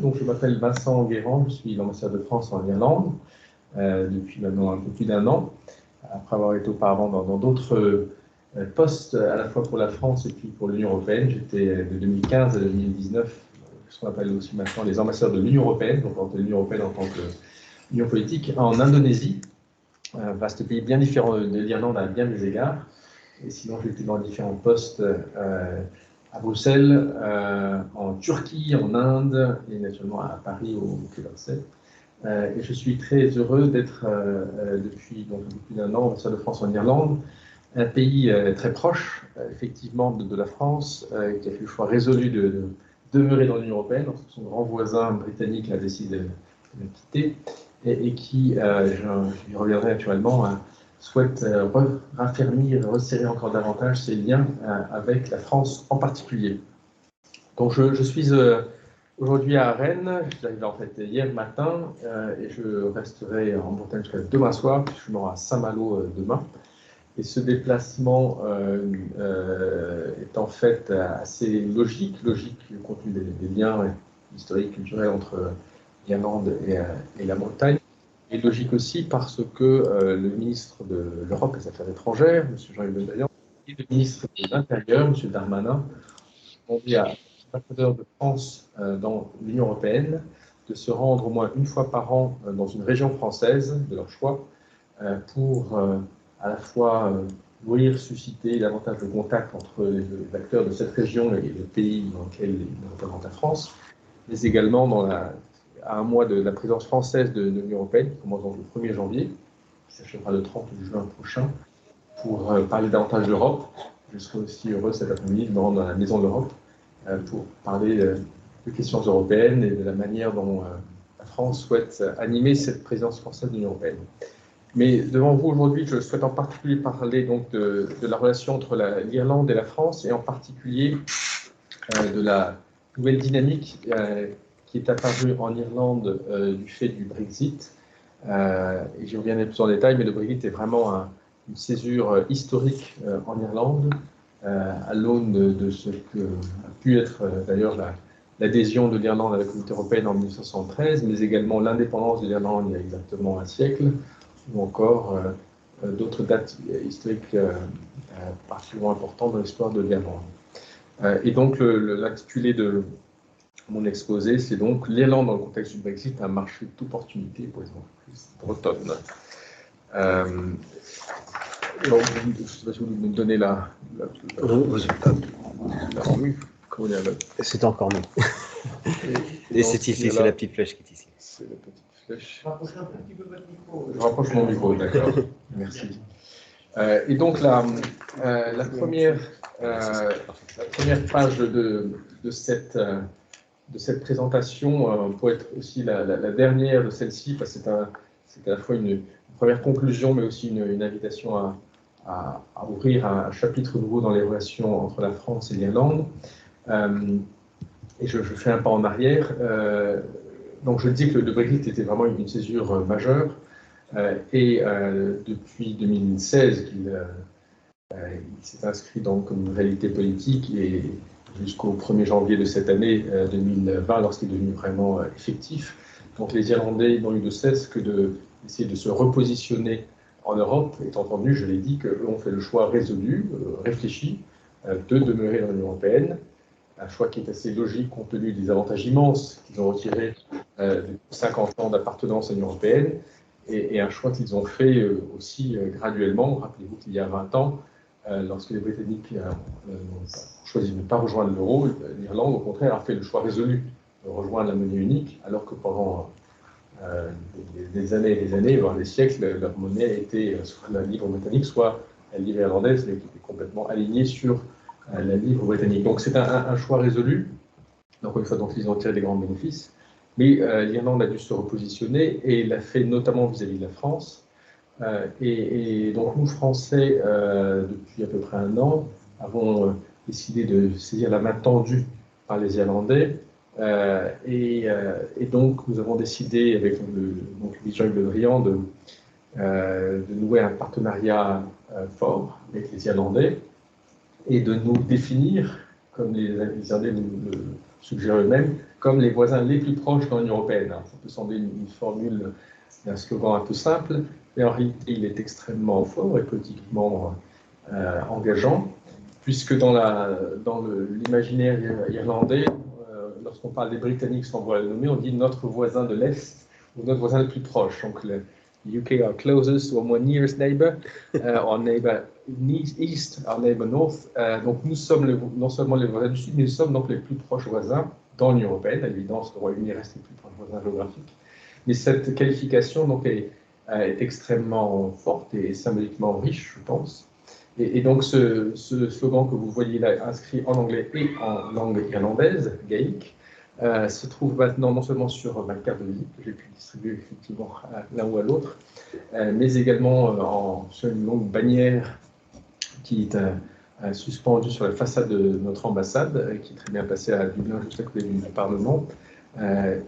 Donc, je m'appelle Vincent Guérand, je suis l'ambassadeur de France en Irlande depuis maintenant un peu plus d'un an, après avoir été auparavant dans d'autres postes, à la fois pour la France et puis pour l'Union européenne. J'étais de 2015 à 2019, ce qu'on appelle aussi maintenant les ambassadeurs de l'Union européenne, donc de l'Union européenne en tant qu'union politique, en Indonésie, un vaste pays bien différent de l'Irlande à bien des égards. Et sinon, j'étais dans différents postes à Bruxelles, en Turquie, en Inde et naturellement à Paris au Quai d'Orsay. Et je suis très heureux d'être depuis donc, plus d'un an ambassadeur de France en Irlande, un pays très proche effectivement de la France, qui a fait le choix résolu de demeurer dans l'Union européenne lorsque son grand voisin britannique a décidé de quitter et qui, j'y reviendrai naturellement, souhaite raffermir, resserrer encore davantage ses liens avec la France en particulier. Donc je suis aujourd'hui à Rennes, j'arrive en fait hier matin et je resterai en Bretagne jusqu'à demain soir, puis je m'en à Saint-Malo demain. Et ce déplacement est en fait assez logique compte tenu des liens historiques, culturels entre l'Irlande et la Bretagne. Et logique aussi parce que le ministre de l'Europe et des Affaires étrangères, M. Jean-Yves Le Drian, et le ministre de l'Intérieur, M. Darmanin, ont dit à l'ambassadeur de France dans l'Union européenne de se rendre au moins une fois par an dans une région française de leur choix pour à la fois nourrir, susciter davantage de contact entre les acteurs de cette région et le pays dans lequel ils représentent la France, mais également à un mois de la présidence française de l'Union européenne, qui commence donc le 1er janvier, qui s'achèvera le 30 juin prochain, pour parler davantage d'Europe. Je serai aussi heureux cet après-midi de me rendre dans la Maison de l'Europe pour parler de questions européennes et de la manière dont la France souhaite animer cette présidence française de l'Union européenne. Mais devant vous aujourd'hui, je souhaite en particulier parler donc de la relation entre l'Irlande et la France, et en particulier de la nouvelle dynamique qui est apparue en Irlande du fait du Brexit. Et j'y reviendrai plus en détail, mais le Brexit est vraiment une césure historique en Irlande, à l'aune de ce que a pu être d'ailleurs l'adhésion de l'Irlande à la Communauté européenne en 1973, mais également l'indépendance de l'Irlande il y a exactement un siècle, ou encore d'autres dates historiques particulièrement importantes dans l'histoire de l'Irlande. Et donc l'intitulé de mon exposé, c'est donc l'Irlande dans le contexte du Brexit, un marché d'opportunités pour les entreprises bretonnes. Donc, je ne sais pas si vous me donnez la formule. C'est encore mieux. Et c'est ici, c'est la petite flèche qui est ici. C'est la petite flèche. Rapprochez un petit peu votre micro. Je rapproche mon micro, d'accord. Merci. Et donc la première page de cette présentation pourrait être aussi la dernière de celle-ci, parce que c'est à la fois une première conclusion, mais aussi une invitation à ouvrir un chapitre nouveau dans les relations entre la France et l'Irlande. Et je fais un pas en arrière. Donc je dis que le Brexit était vraiment une césure majeure, et depuis 2016 il s'est inscrit donc comme une réalité politique, et jusqu'au 1er janvier de cette année 2020, lorsqu'il est devenu vraiment effectif. Donc les Irlandais n'ont eu de cesse que d'essayer de se repositionner en Europe, étant entendu, je l'ai dit, qu'eux ont fait le choix résolu, réfléchi, de demeurer dans l'Union européenne. Un choix qui est assez logique compte tenu des avantages immenses qu'ils ont retirés de 50 ans d'appartenance à l'Union européenne, et un choix qu'ils ont fait aussi graduellement. Rappelez-vous qu'il y a 20 ans, lorsque les Britanniques ont choisi de ne pas rejoindre l'euro, l'Irlande, au contraire, a fait le choix résolu de rejoindre la monnaie unique, alors que pendant des années et des années, voire des siècles, leur monnaie était soit la livre britannique, soit la livre irlandaise, qui était complètement alignée sur la livre britannique. Donc c'est un choix résolu. Donc une fois, donc, ils ont tiré des grands bénéfices. Mais l'Irlande a dû se repositionner, et l'a fait notamment vis-à-vis de la France. Et donc nous, Français, depuis à peu près un an, avons décidé de saisir la main tendue par les Irlandais. Et donc nous avons décidé, avec Jean-Yves Le Drian, de nouer un partenariat fort avec les Irlandais, et de nous définir, comme les Irlandais nous le suggèrent eux-mêmes, comme les voisins les plus proches dans l'Union européenne. Ça peut sembler une formule, un slogan un peu simple, mais en réalité, il est extrêmement fort et politiquement engageant, puisque dans l'imaginaire irlandais, lorsqu'on parle des Britanniques sans vouloir les nommer, on dit notre voisin de l'Est ou notre voisin le plus proche. Donc le UK, our closest or more nearest neighbor, our neighbor east, our neighbor north. Donc nous sommes non seulement les voisins du Sud, mais nous sommes donc les plus proches voisins dans l'Union européenne. À l'évidence, le Royaume-Uni reste le plus proche voisin géographique. Mais cette qualification donc, est extrêmement forte et symboliquement riche, je pense. Et donc ce slogan que vous voyez là inscrit en anglais et en langue irlandaise, gaélique, se trouve maintenant non seulement sur ma carte de visite, que j'ai pu distribuer effectivement l'un ou à l'autre, mais également sur une longue bannière qui est suspendue sur la façade de notre ambassade, qui est très bien placée à Dublin, juste à côté du Parlement,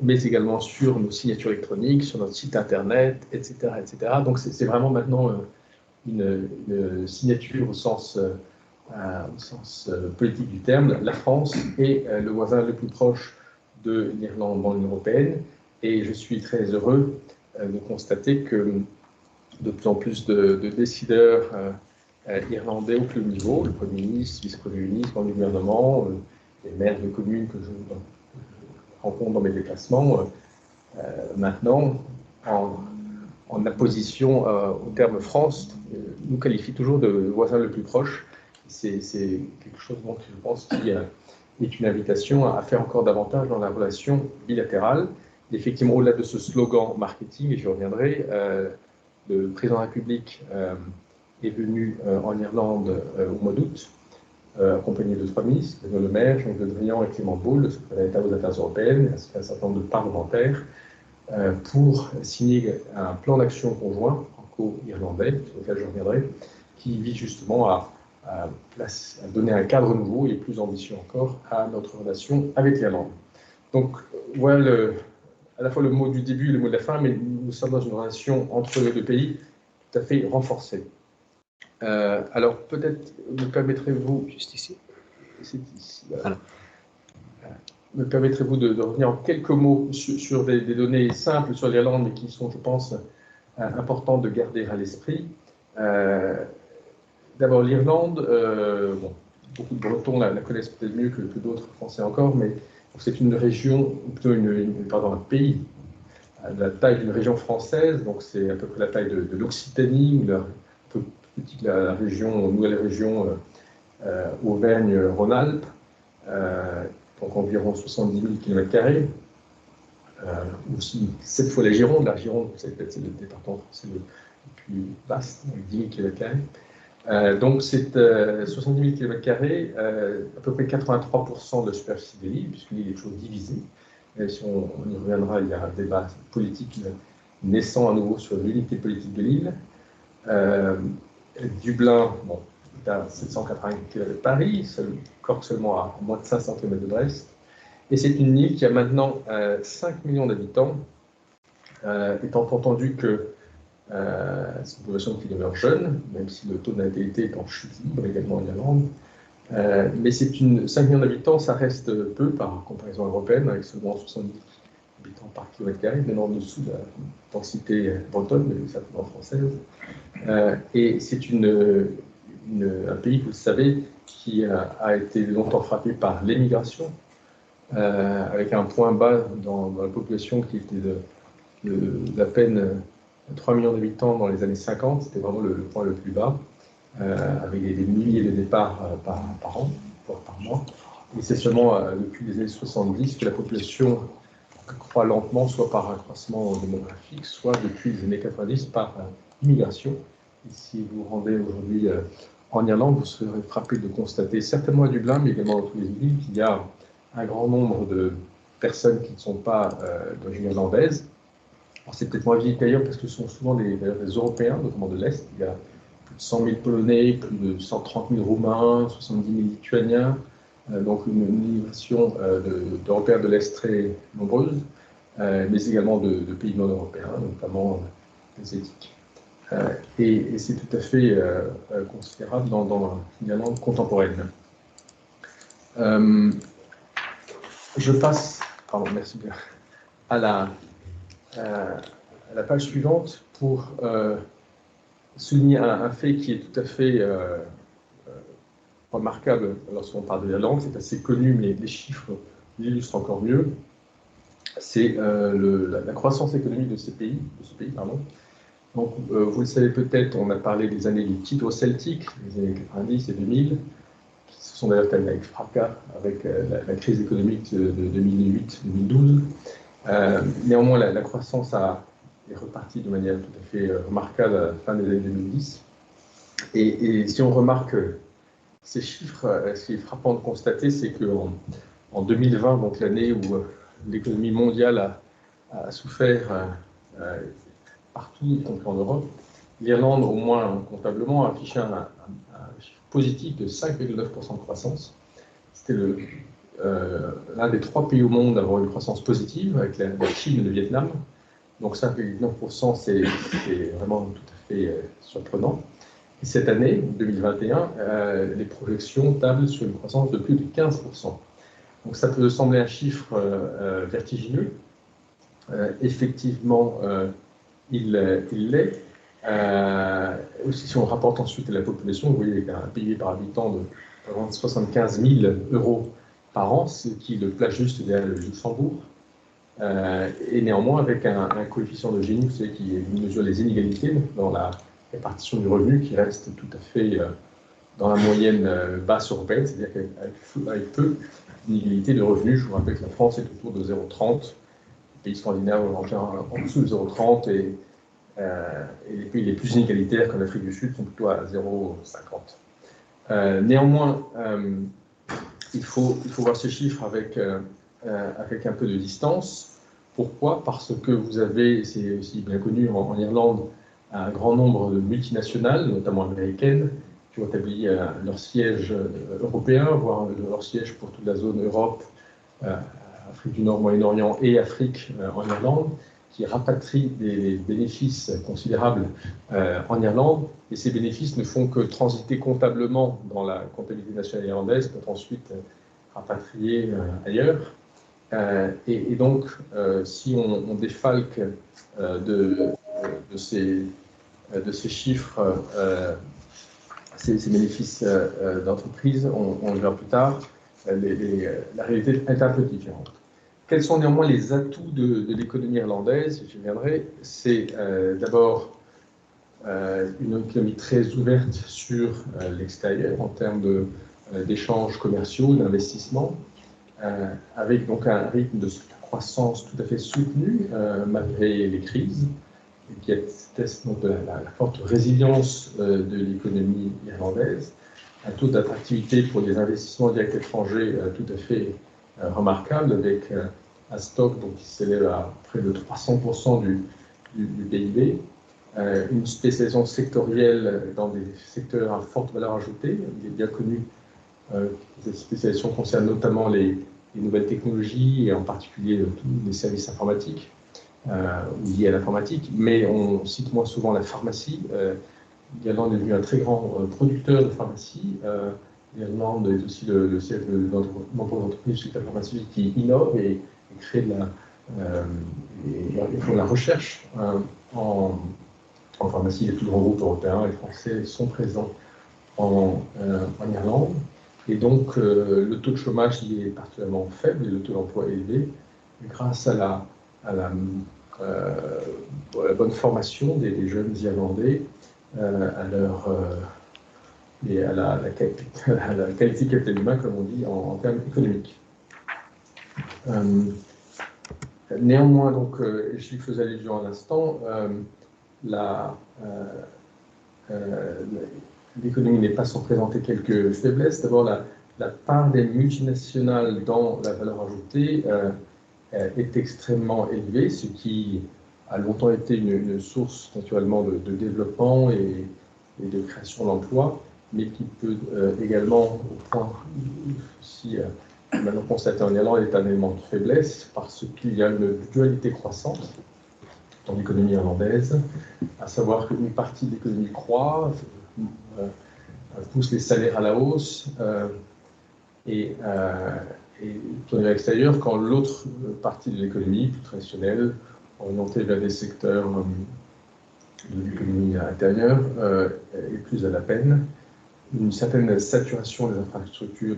mais également sur nos signatures électroniques, sur notre site internet, etc. etc. Donc c'est vraiment maintenant une signature au sens politique du terme. La France est le voisin le plus proche de l'Irlande dans l'Union européenne, et je suis très heureux de constater que de plus en plus de décideurs irlandais au plus haut niveau, le Premier ministre, vice-premier ministre dans le gouvernement, les maires de communes que je rencontre dans mes déplacements, maintenant, en apposition au terme France, nous qualifie toujours de voisin le plus proche. C'est quelque chose dont je pense qui est une invitation à faire encore davantage dans la relation bilatérale. Et effectivement, au-delà de ce slogan marketing, et j'y reviendrai, le président de la République est venu en Irlande au mois d'août, accompagné de 3 ministres, Bruno Le Maire, Jean-Yves Le Drian et Clément Beaune, le secrétaire d'État aux Affaires européennes, ainsi qu'un certain nombre de parlementaires, pour signer un plan d'action conjoint franco-irlandais, sur lequel je reviendrai, qui vise justement à donner un cadre nouveau et plus ambitieux encore à notre relation avec l'Irlande. Donc voilà à la fois le mot du début et le mot de la fin, mais nous sommes dans une relation entre les deux pays tout à fait renforcée. Alors peut-être me permettrez-vous, juste ici, c'est ici là. Me permettrez-vous de revenir en quelques mots sur des données simples sur l'Irlande, mais qui sont, je pense, importantes de garder à l'esprit. D'abord, l'Irlande, bon, beaucoup de Bretons la connaissent peut-être mieux que d'autres Français encore, mais c'est une région, ou plutôt un pays, de la taille d'une région française, donc c'est à peu près la taille de l'Occitanie, ou un peu plus petite la région, nouvelle région Auvergne-Rhône-Alpes. Donc environ 70 000 km², aussi 7 fois la Gironde. La Gironde, vous savez peut-être, c'est le département français le plus vaste, avec 10 000 km². Donc c'est 70 000 km², à peu près 83% de la superficie de l'île, puisque l'île est toujours divisée. Et si on y reviendra, il y a un débat politique naissant à nouveau sur l'unité politique de l'île. Dublin, bon, est à 780 km de Paris, Cork seulement à moins de 500 km de Brest. Et c'est une île qui a maintenant 5 millions d'habitants, étant entendu que c'est une population qui demeure jeune, même si le taux de natalité est en chute libre également en Irlande. Mais 5 millions d'habitants, ça reste peu par comparaison européenne, avec seulement 70 habitants par km², bien en dessous de la densité bretonne, mais certainement française. Et c'est un pays, vous le savez, qui a été longtemps frappé par l'émigration, avec un point bas dans la population qui était d'à peine 3 millions d'habitants dans les années 50, c'était vraiment le point le plus bas, avec des milliers de départs par an, voire par mois. Et c'est seulement depuis les années 70 que la population croît lentement, soit par accroissement démographique, soit depuis les années 90 par immigration. Et si vous vous rendez aujourd'hui en Irlande, vous serez frappé de constater, certainement à Dublin, mais également dans toutes les îles, qu'il y a un grand nombre de personnes qui ne sont pas d'origine irlandaise. C'est peut-être moins visible d'ailleurs parce que ce sont souvent des Européens, notamment de l'Est. Il y a plus de 100 000 Polonais, plus de 130 000 Roumains, 70 000 Lituaniens, donc une immigration d'Européens de l'Est très nombreuse, mais également de pays non européens, notamment asiatiques. Et c'est tout à fait considérable dans l'Irlande contemporaine. Je passe pardon, merci bien, à la page suivante pour souligner un fait qui est tout à fait remarquable lorsqu'on parle de l'Irlande, c'est assez connu, mais les chiffres l'illustrent encore mieux. C'est la croissance économique de ce pays, pardon. Donc, vous le savez peut-être, on a parlé des années du titre celtique, les années 90 et 2000, qui se sont d'ailleurs terminées avec fracas, avec la crise économique de 2008-2012. Néanmoins, la croissance est repartie de manière tout à fait remarquable à la fin des années 2010. Et si on remarque ces chiffres, ce qui est frappant de constater, c'est qu'en 2020, donc l'année où l'économie mondiale a souffert partout, y compris en Europe, l'Irlande, au moins comptablement, a affiché un chiffre positif de 5,9% de croissance. C'était l'un des 3 pays au monde à avoir une croissance positive, avec la Chine et le Vietnam. Donc 5,9%, c'est vraiment tout à fait surprenant. Et cette année, 2021, les projections tablent sur une croissance de plus de 15%. Donc ça peut sembler un chiffre vertigineux. Effectivement, il l'est. Aussi, si on rapporte ensuite la population, vous voyez, avec un PIB par habitant de 75 000 € par an, ce qui le place juste derrière le Luxembourg. Et néanmoins, avec un coefficient de Gini, vous savez, qui mesure les inégalités dans la répartition du revenu, qui reste tout à fait dans la moyenne basse européenne, c'est-à-dire qu'avec peu d'inégalités de revenus, je vous rappelle que la France est autour de 0,30, les pays scandinaves en dessous de 0,30, et les pays les plus inégalitaires, comme l'Afrique du Sud, sont plutôt à 0,50. Néanmoins, il faut voir ces chiffres avec un peu de distance. Pourquoi? Parce que vous avez, c'est aussi bien connu en Irlande, un grand nombre de multinationales, notamment américaines, qui ont établi leur siège européen, voire leur siège pour toute la zone Europe, Afrique du Nord, Moyen-Orient et Afrique en Irlande, qui rapatrient des bénéfices considérables en Irlande, et ces bénéfices ne font que transiter comptablement dans la comptabilité nationale irlandaise pour ensuite rapatrier ailleurs. Et donc, si on défalque de ces chiffres, ces bénéfices d'entreprise, on le verra plus tard, la réalité est un peu différente. Quels sont néanmoins les atouts de l'économie irlandaise? J'y viendrai. C'est d'abord une économie très ouverte sur l'extérieur en termes d'échanges commerciaux, d'investissements, avec donc un rythme de croissance tout à fait soutenu malgré les crises, et qui atteste donc de la forte résilience de l'économie irlandaise, un taux d'attractivité pour les investissements directs étrangers tout à fait remarquable, avec un stock donc, qui s'élève à près de 300% du PIB, une spécialisation sectorielle dans des secteurs à forte valeur ajoutée. Il est bien connu que cette spécialisation concerne notamment les nouvelles technologies, et en particulier tous les services informatiques, liés à l'informatique, mais on cite moins souvent la pharmacie. L'Irlande est devenu un très grand producteur de pharmacie. L'Irlande est aussi le siège de nombreuses entreprises pharmaceutiques qui innovent et créent font de la recherche en pharmacie. Les plus grands groupes européens et français sont présents en Irlande. Et donc, le taux de chômage y est particulièrement faible et le taux d'emploi élevé, grâce à la bonne formation des jeunes Irlandais, à la qualité capital humain, comme on dit, en termes économiques. Néanmoins, donc, j'y faisais allusion à l'instant, l'économie n'est pas sans présenter quelques faiblesses. D'abord, la part des multinationales dans la valeur ajoutée est extrêmement élevée, ce qui a longtemps été une source naturellement de développement et de création d'emplois, mais qui peut également, au point si maintenant constaté en Irlande, est un élément de faiblesse, parce qu'il y a une dualité croissante dans l'économie irlandaise, à savoir qu'une partie de l'économie croît, pousse les salaires à la hausse, et et tourner vers l'extérieur, quand l'autre partie de l'économie, plus traditionnelle, orientée vers des secteurs de l'économie intérieure, est plus à la peine. Une certaine saturation des infrastructures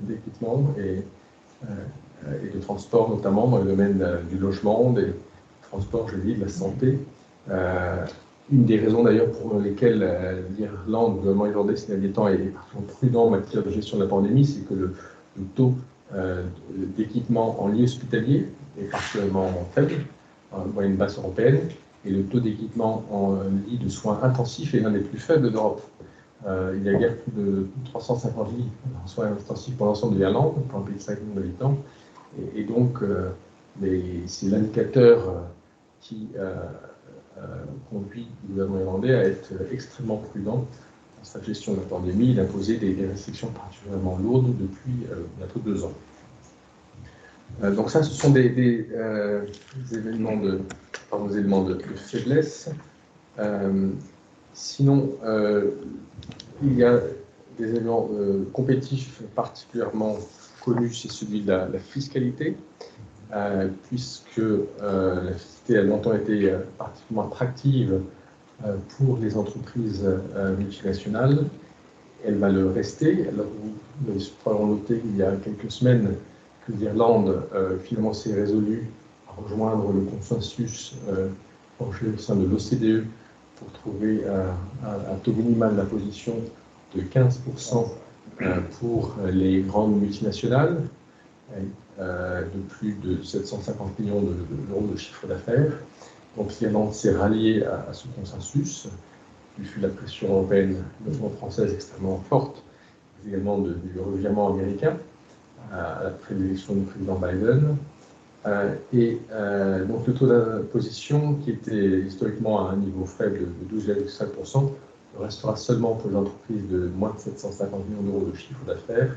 d'équipements et de transport, notamment dans le domaine du logement, des transports, je dis, de la santé. Une des raisons d'ailleurs pour lesquelles l'Irlande, le gouvernement irlandais ces derniers temps est particulièrement prudent en matière de gestion de la pandémie, c'est que le taux d'équipement en lit hospitalier est particulièrement faible, en moyenne basse européenne, et le taux d'équipement en lit de soins intensifs est l'un des plus faibles d'Europe. Il y a guère plus de 350 lits en soins intensifs pour l'ensemble de l'Irlande, pour un pays de 5 millions d'habitants. Et donc, c'est l'indicateur qui conduit le gouvernement irlandais à être extrêmement prudent dans sa gestion de la pandémie et d'imposer des restrictions particulièrement lourdes depuis bientôt 2 ans. Donc ça, ce sont des éléments de faiblesse. Sinon, il y a des éléments compétitifs particulièrement connus, c'est celui de la fiscalité, puisque la fiscalité a longtemps été particulièrement attractive pour les entreprises multinationales. Elle va le rester. Alors, vous avez probablement noté il y a quelques semaines que l'Irlande finalement s'est résolue à rejoindre le consensus penché au sein de l'OCDE pour trouver un taux minimal d'imposition de 15% pour les grandes multinationales de plus de 750 millions d'euros de chiffre d'affaires. Donc l'Irlande s'est ralliée à ce consensus, du fait de la pression européenne, notamment française, extrêmement forte, mais également du revirement américain après l'élection du président Biden. Donc le taux d'imposition, qui était historiquement à un niveau faible de 12,5%, restera seulement pour les entreprises de moins de 750 millions d'euros de chiffre d'affaires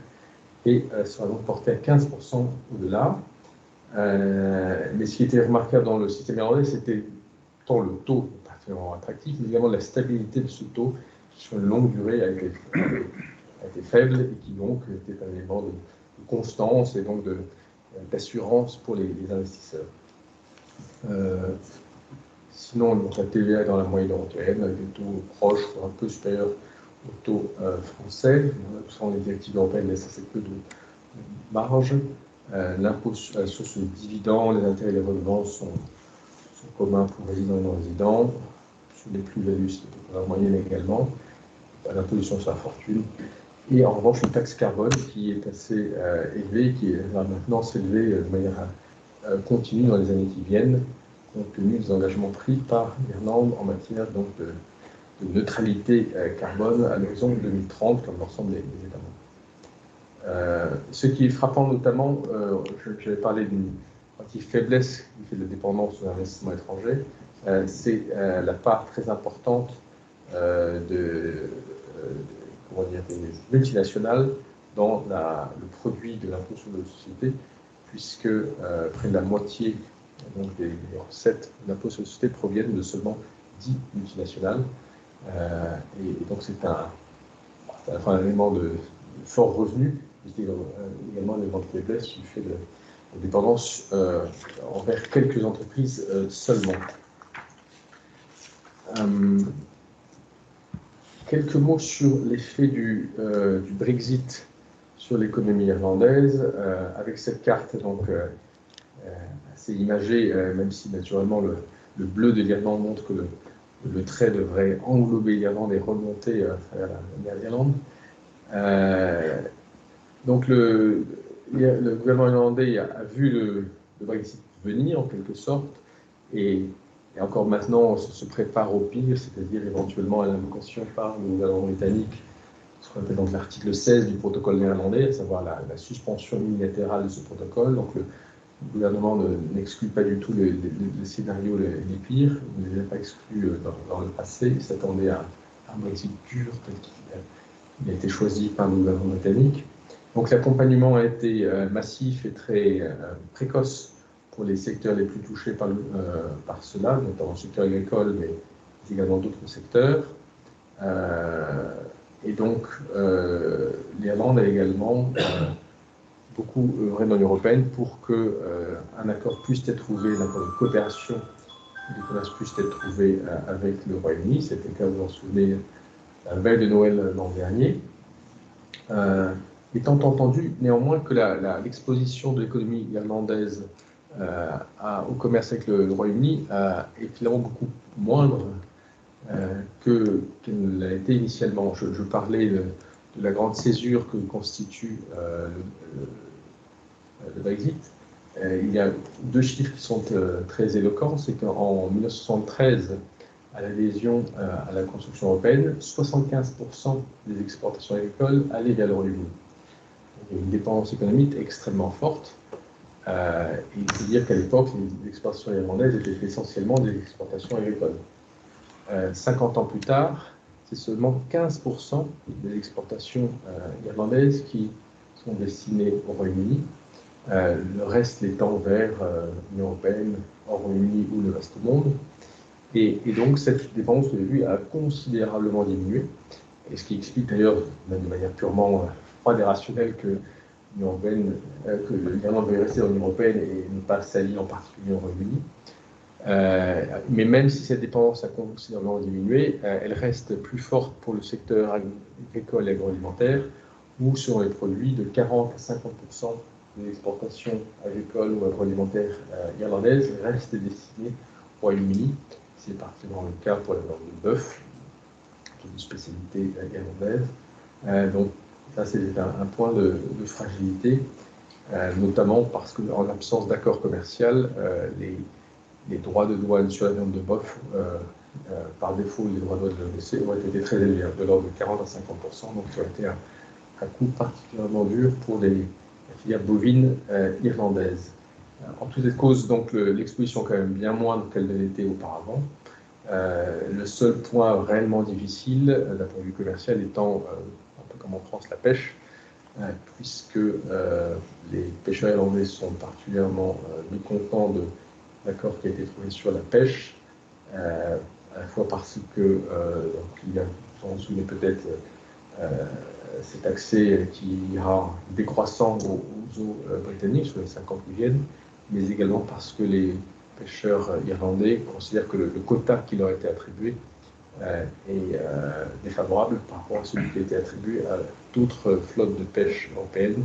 et sera donc porté à 15% au-delà. Mais ce qui était remarquable dans le système irlandais, c'était tant le taux particulièrement attractif, mais également la stabilité de ce taux qui, sur une longue durée, a été faible et qui donc était un élément de constance et donc d'assurance pour les investisseurs. Sinon, donc, la TVA est dans la moyenne européenne, avec des taux proches ou un peu supérieurs au taux français. Tout ça, les directives européennes laissent assez peu de marge. L'impôt sur le dividende, les intérêts et les redevances sont communs pour résidents et non-résidents. Sur les plus-values, c'est dans la moyenne également. L'imposition sur la fortune. Et en revanche, une taxe carbone qui est assez élevée, qui va maintenant s'élever de manière continue dans les années qui viennent, compte tenu des engagements pris par l'Irlande en matière donc, de neutralité carbone à l'horizon 2030, comme l'ensemble des États membres. Ce qui est frappant notamment, j'avais parlé d'une partie faiblesse qui fait de la dépendance de l'investissement étranger, c'est la part très importante des multinationales dans le produit de l'impôt sur les sociétés, puisque près de la moitié donc, des recettes de l'impôt sur les sociétés proviennent de seulement 10 multinationales. Et donc c'est un élément de fort revenu, mais également un élément de faiblesse qui fait de dépendance envers quelques entreprises seulement. Quelques mots sur l'effet du Brexit sur l'économie irlandaise, avec cette carte donc, assez imagée, même si naturellement le bleu de l'Irlande montre que le trait devrait englober l'Irlande et remonter à travers la mer d'Irlande. Donc le gouvernement irlandais a vu le Brexit venir en quelque sorte, et encore maintenant se prépare au pire, c'est-à-dire éventuellement à l'invocation par le gouvernement britannique, ce qu'on appelle donc l'article 16 du protocole néerlandais, à savoir la suspension unilatérale de ce protocole. Donc le gouvernement n'exclut pas du tout les scénarios les pires, il ne les a pas exclus dans le passé, il s'attendait à un Brexit dur tel qu'il a été choisi par le gouvernement britannique. Donc l'accompagnement a été massif et très précoce pour les secteurs les plus touchés par cela, notamment le secteur agricole, mais également d'autres secteurs. Et donc l'Irlande a également beaucoup œuvré dans l'Union européenne pour qu'un accord puisse être trouvé, un accord de coopération de commerce puisse être trouvé avec le Royaume-Uni. C'était le cas, vous vous en souvenez, la veille de Noël l'an dernier. Étant entendu néanmoins que l'exposition de l'économie irlandaise au commerce avec le Royaume-Uni est finalement beaucoup moindre qu'elle ne l'a été initialement. Je parlais de la grande césure que constitue le Brexit. Il y a deux chiffres qui sont très éloquents. C'est qu'en 1973, à l'adhésion à la construction européenne, 75% des exportations agricoles allaient vers le Royaume-Uni. Il y a une dépendance économique extrêmement forte. Et il faut dire qu'à l'époque, les exportations irlandaises étaient essentiellement des exportations agricoles. 50 ans plus tard, c'est seulement 15% des exportations irlandaises qui sont destinées au Royaume-Uni, le reste étant vers l'Union européenne, au Royaume-Uni ou le reste du monde. Et donc cette dépendance, vous l'avez vu, a considérablement diminué, et ce qui explique d'ailleurs, de manière purement froide et rationnelle, que l'Irlande veuille rester dans l'Union européenne et ne pas s'allier en particulier au Royaume-Uni. Mais même si cette dépendance a considérablement diminué, elle reste plus forte pour le secteur agricole et agroalimentaire, où sur les produits de 40 à 50% des exportations agricoles ou agroalimentaires irlandaises restent destinées au Royaume-Uni. C'est particulièrement le cas pour la viande de bœuf, qui est une spécialité irlandaise. Donc ça, c'est un point de fragilité, notamment parce qu'en l'absence d'accord commercial, les droits de douane sur la viande de bœuf, par défaut, les droits de douane de l'OMC ont été très élevés, de l'ordre de 40 à 50%, donc ça a été un coup particulièrement dur pour la filière bovine irlandaise. En toute cause, donc l'exposition est quand même bien moindre qu'elle ne l'était auparavant. Le seul point réellement difficile, d'un point de vue commercial, étant, un peu comme en France, la pêche, puisque les pêcheurs irlandais sont particulièrement mécontents de l'accord qui a été trouvé sur la pêche, à la fois parce que, il y a, vous vous souvenez peut-être, cet accès qui ira décroissant aux eaux britanniques sur les 5 ans qui viennent, mais également parce que les pêcheurs irlandais considèrent que le quota qui leur a été attribué est défavorable par rapport à celui qui a été attribué à d'autres flottes de pêche européennes,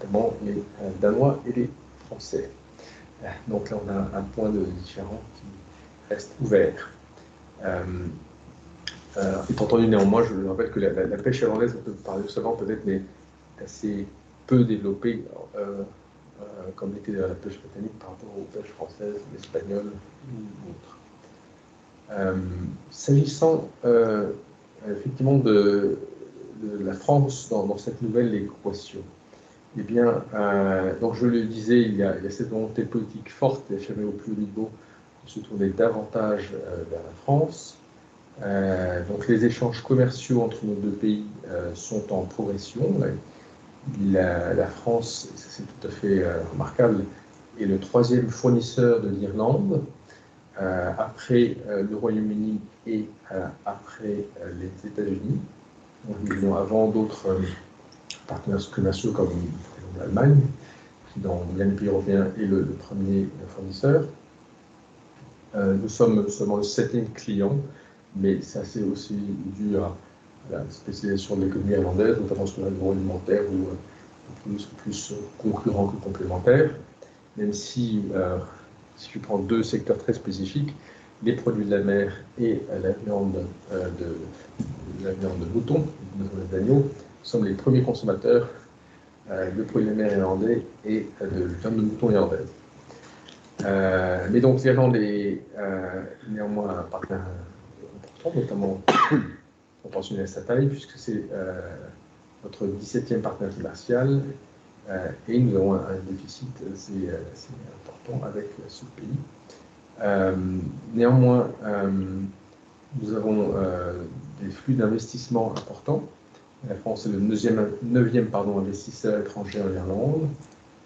notamment les Danois et les Français. Donc là, on a un point de différent qui reste ouvert. Étant entendu néanmoins, je rappelle que la pêche irlandaise, on peut parler seulement peut-être, mais assez peu développée, comme l'était la pêche britannique par rapport aux pêches françaises, espagnoles ou autres. S'agissant effectivement de la France dans cette nouvelle équation, eh bien, donc je le disais, il y a cette volonté politique forte et affirmée au plus haut niveau de se tourner davantage vers la France. Donc les échanges commerciaux entre nos deux pays sont en progression. La France, c'est tout à fait remarquable, est le troisième fournisseur de l'Irlande, après le Royaume-Uni et après les États-Unis. Nous avions avant d'autres partenaires commerciaux comme l'Allemagne, qui dans bien les pays européens est le premier fournisseur. Nous sommes seulement le 7e client, mais ça c'est aussi dû à la spécialisation de l'économie irlandaise, notamment sur l'agroalimentaire, où nous sommes plus concurrents que complémentaires, même si je prends deux secteurs très spécifiques, les produits de la mer et la viande de mouton, de l'agneau, sommes les premiers consommateurs de produits de la mer irlandais et de viande de mouton irlandaise. Mais donc l'Irlande est néanmoins un partenaire important, notamment proportionnel à sa taille, puisque c'est notre 17e partenaire commercial, et nous avons un déficit assez important avec ce pays. Néanmoins, nous avons des flux d'investissement importants. La France est le 9e investisseur étranger en Irlande.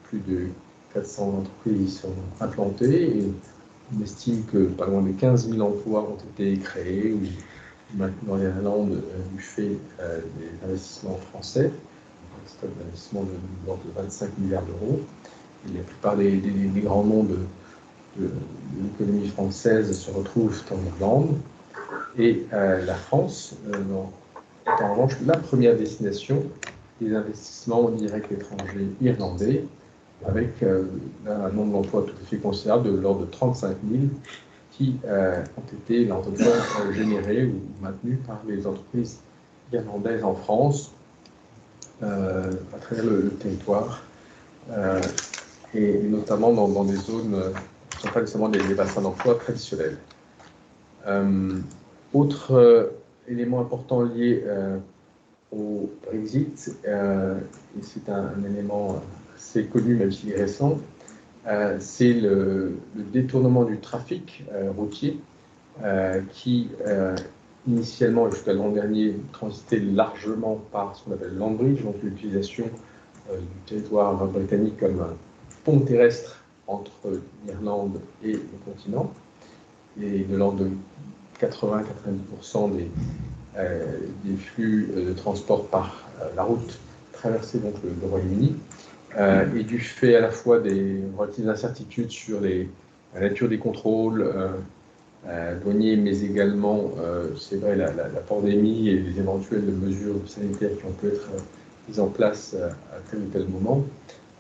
Plus de 400 entreprises sont implantées et on estime que pas loin de 15 000 emplois ont été créés ou maintenus en Irlande du fait des investissements français. c'est un investissement de l'ordre de 25 milliards d'euros. La plupart des grands noms de l'économie française se retrouvent en Irlande. Et la France est en revanche la première destination des investissements directs étrangers irlandais, avec un nombre d'emplois tout à fait considérable de l'ordre de 35 000 qui ont été, là encore, générés ou maintenus par les entreprises irlandaises en France, à travers le territoire, et notamment dans des zones qui ne sont pas nécessairement des bassins d'emploi traditionnels. Autre élément important lié au Brexit, et c'est un élément assez connu, même s'il est récent, c'est le détournement du trafic routier qui, initialement, jusqu'à l'an dernier, transitait largement par ce qu'on appelle l'Ambridge, donc l'utilisation du territoire britannique comme un pont terrestre entre l'Irlande et le continent, et de l'ordre de 80-90% des flux de transport par la route traversaient donc le Royaume-Uni, et du fait à la fois des relatives incertitudes sur la nature des contrôles douaniers, mais également, c'est vrai, la pandémie et les éventuelles mesures sanitaires qui ont pu être mises en place à tel ou tel moment.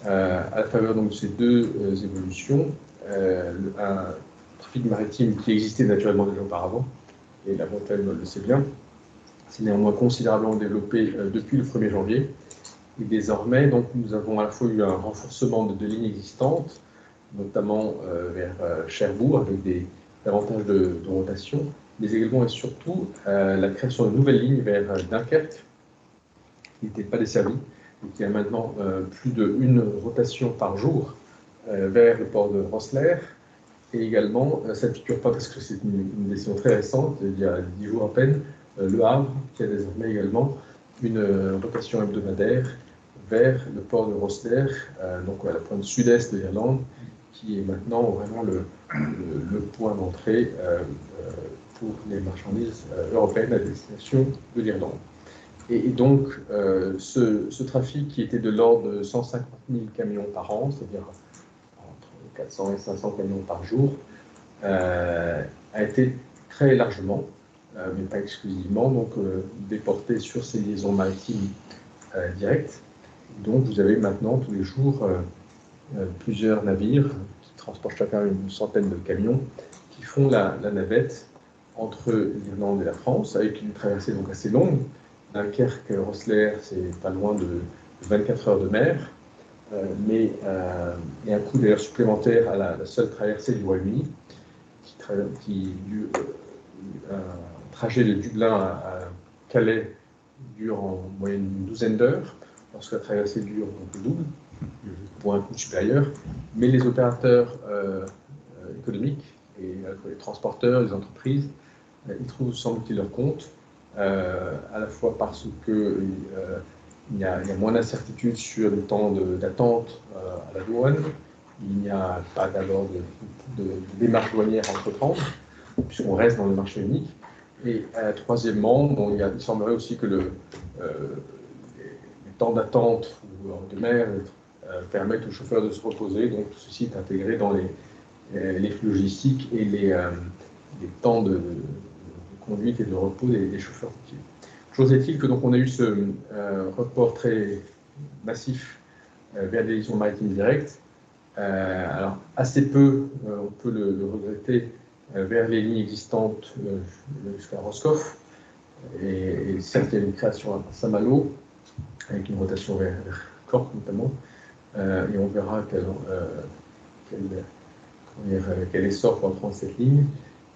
À la faveur donc, de ces deux évolutions, un trafic maritime qui existait naturellement déjà auparavant, et la Bretagne le sait bien, s'est néanmoins considérablement développé depuis le 1er janvier. Et désormais, donc, nous avons à la fois eu un renforcement de lignes existantes, notamment vers Cherbourg, avec davantage de rotation, mais également et surtout la création de nouvelles lignes vers Dunkerque, qui n'étaient pas desservies, et qui a maintenant plus d'une rotation par jour vers le port de Rosslare. Et également, ça ne figure pas parce que c'est une décision très récente, il y a 10 jours à peine, Le Havre, qui a désormais également une rotation hebdomadaire vers le port de Rosslare, donc à la pointe sud-est de l'Irlande, qui est maintenant vraiment le point d'entrée pour les marchandises européennes à destination de l'Irlande. Et donc, ce trafic qui était de l'ordre de 150 000 camions par an, c'est-à-dire entre 400 et 500 camions par jour, a été très largement, mais pas exclusivement, donc déporté sur ces liaisons maritimes directes. Donc, vous avez maintenant tous les jours plusieurs navires qui transportent chacun une centaine de camions qui font la navette entre l'Irlande et la France, avec une traversée donc assez longue. Dunkerque, Rosslare, c'est pas loin de 24 heures de mer, mais il y a un coût d'ailleurs supplémentaire à la seule traversée du Royaume-Uni, un trajet de Dublin à Calais dure en moyenne une douzaine d'heures, lorsque la traversée dure donc le double, pour un coût supérieur. Mais les opérateurs économiques, et les transporteurs, les entreprises, ils trouvent sans doute leur compte, à la fois parce qu'il y a moins d'incertitude sur le temps d'attente à la douane, il n'y a pas d'abord de démarche douanière à entreprendre, puisqu'on reste dans le marché unique. Et troisièmement, bon, il semblerait aussi que les temps d'attente de mer permettent aux chauffeurs de se reposer, donc tout ceci est intégré dans les flux logistiques et les temps de conduite et de repos des chauffeurs routiers. Chose est-il que donc on a eu ce report très massif vers des liaisons maritimes directes. Alors assez peu, on peut le regretter, vers les lignes existantes jusqu'à Roscoff, et certes il y a une création à Saint-Malo avec une rotation vers Cork notamment, et on verra quel essor va prendre cette ligne.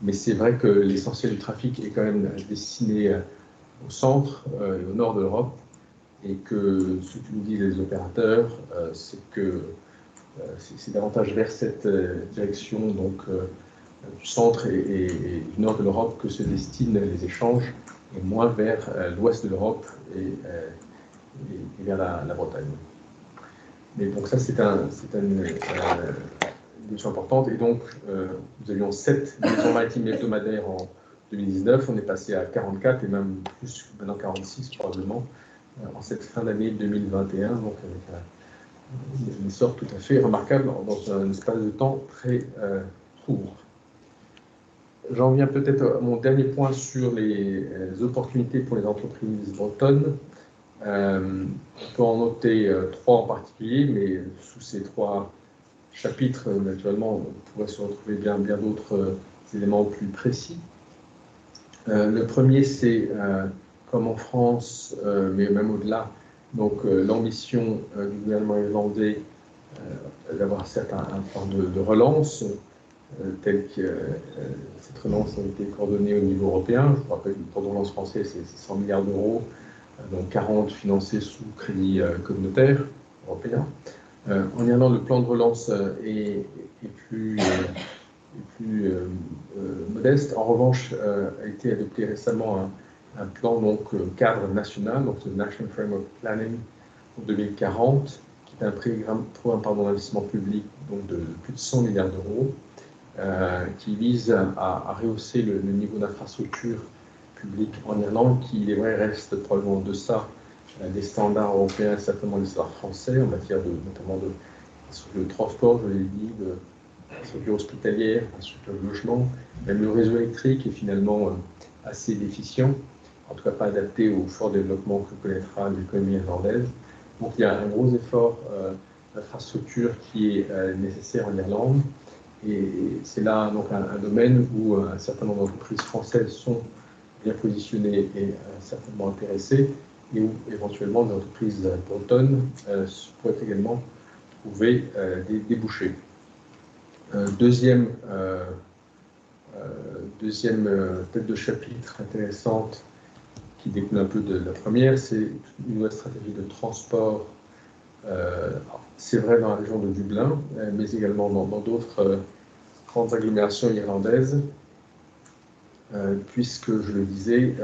Mais c'est vrai que l'essentiel du trafic est quand même destiné au centre et au nord de l'Europe, et que ce que nous disent les opérateurs, c'est que c'est davantage vers cette direction, donc du centre et du nord de l'Europe, que se destinent les échanges, et moins vers l'ouest de l'Europe et vers la Bretagne. Mais donc ça, c'est une évolution importante. Et donc, nous avions 7 liaisons maritimes hebdomadaires en 2019. On est passé à 44 et même plus, maintenant 46 probablement, en cette fin d'année 2021, donc avec un essor tout à fait remarquable dans un espace de temps très court. J'en viens peut-être à mon dernier point sur les opportunités pour les entreprises bretonnes. On peut en noter 3 en particulier, mais sous ces 3 chapitres, naturellement, on pourrait se retrouver bien d'autres éléments plus précis. Le premier, c'est, comme en France, mais même au-delà, donc l'ambition du gouvernement irlandais d'avoir certes un plan de relance, tel que cette relance a été coordonnée au niveau européen. Je vous rappelle que le plan de relance français, c'est 100 milliards d'euros, donc 40 financés sous crédit communautaire européen. En Irlande, le plan de relance est plus modeste. En revanche, a été adopté récemment un plan cadre national, donc le National Framework Planning pour 2040, qui est un programme d'investissement public donc de plus de 100 milliards d'euros, qui vise à rehausser le niveau d'infrastructure publique en Irlande, qui, il est vrai, reste probablement en deçà des standards européens et certainement des standards français en matière notamment de transport, je l'ai dit, de structure hospitalière, structure de logement. Même le réseau électrique est finalement assez déficient, en tout cas pas adapté au fort développement que connaîtra l'économie irlandaise. Donc il y a un gros effort d'infrastructure qui est nécessaire en Irlande. Et c'est là donc un domaine où un certain nombre d'entreprises françaises sont bien positionnées et certainement intéressées, et où éventuellement des entreprises bretonnes pourraient également trouver des débouchés. Deuxième tête de chapitre intéressante qui découle un peu de la première, c'est une nouvelle stratégie de transport. C'est vrai dans la région de Dublin, mais également dans d'autres grandes agglomérations irlandaises, puisque, je le disais,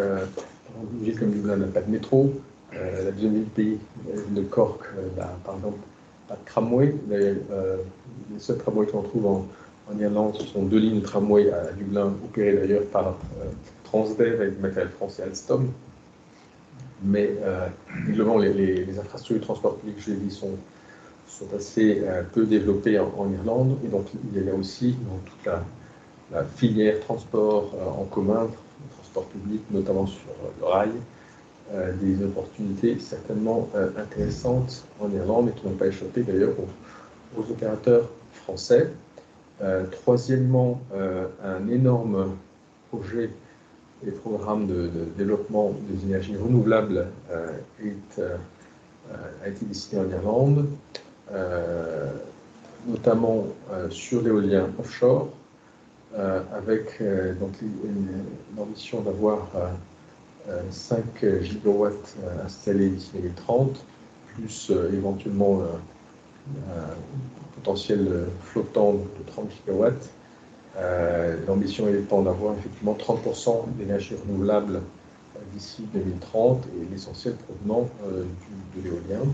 une ville comme Dublin n'a pas de métro, la deuxième ville du pays, de Cork, par exemple, pas de tramway. Les seuls tramways qu'on trouve en Irlande, ce sont 2 lignes de tramway à Dublin, opérées d'ailleurs par Transdev avec du matériel français Alstom. Mais évidemment, les infrastructures de transport public, je l'ai dit, sont assez peu développées en Irlande. Et donc, il y a aussi dans toute la filière transport en commun, transport public, notamment sur le rail, des opportunités certainement intéressantes en Irlande et qui n'ont pas échappé d'ailleurs aux opérateurs français. Troisièmement, un énorme projet et programme de développement des énergies renouvelables a été décidé en Irlande, notamment sur l'éolien offshore, avec donc une ambition d'avoir 5 gigawatts installés d'ici 2030, plus éventuellement un potentiel flottant de 30 gigawatts. L'ambition étant d'avoir effectivement 30% d'énergie renouvelable d'ici 2030 et l'essentiel provenant de l'éolien.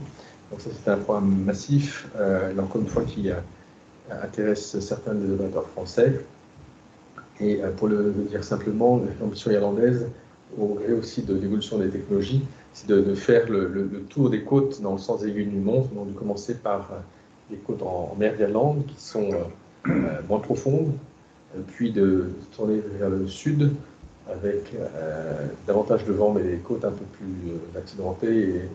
Donc ça, c'est un programme massif, là encore une fois, qui intéresse certains des opérateurs français. Et pour le dire simplement, l'ambition irlandaise, au gré aussi de l'évolution des technologies, c'est de faire le tour des côtes dans le sens aigu du monde, donc de commencer par les côtes en mer d'Irlande, qui sont moins profondes, puis de tourner vers le sud, avec davantage de vent, mais des côtes un peu plus accidentées et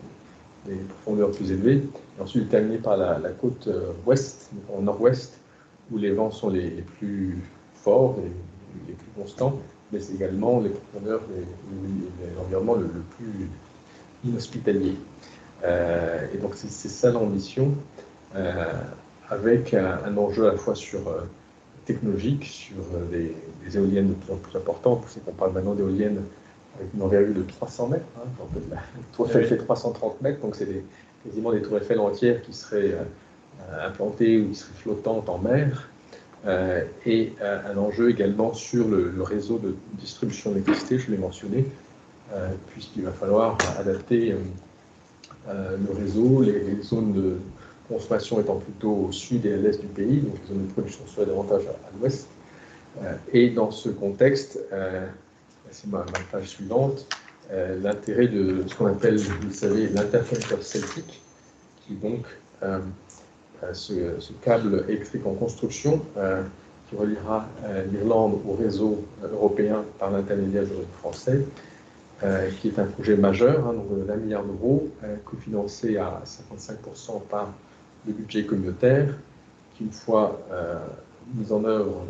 des profondeurs plus élevées. Et ensuite, de terminer par la côte ouest, en nord-ouest, où les vents sont les plus forts et les plus constants, mais c'est également les profondeurs et l'environnement le plus inhospitalier. Et donc, c'est ça l'ambition, avec un enjeu à la fois technologique, sur des éoliennes de plus en plus importantes. Vous savez qu'on parle maintenant d'éoliennes avec une envergure de 300 mètres. Hein. En fait, la tour Eiffel fait 330 mètres, donc c'est quasiment des tours Eiffel entières qui seraient implantées ou qui seraient flottantes en mer. Et un enjeu également sur le réseau de distribution d'électricité, je l'ai mentionné, puisqu'il va falloir adapter le réseau, les zones de consommation étant plutôt au sud et à l'est du pays, donc les zones de production seraient davantage à l'ouest. Et dans ce contexte, c'est ma page suivante, l'intérêt de ce qu'on appelle, vous le savez, l'interconnecteur celtique, qui est donc ce câble électrique en construction qui reliera l'Irlande au réseau européen par l'intermédiaire du réseau français, qui est un projet majeur, donc d'1 milliard d'euros, cofinancé à 55% par le budget communautaire, qui, une fois mis en œuvre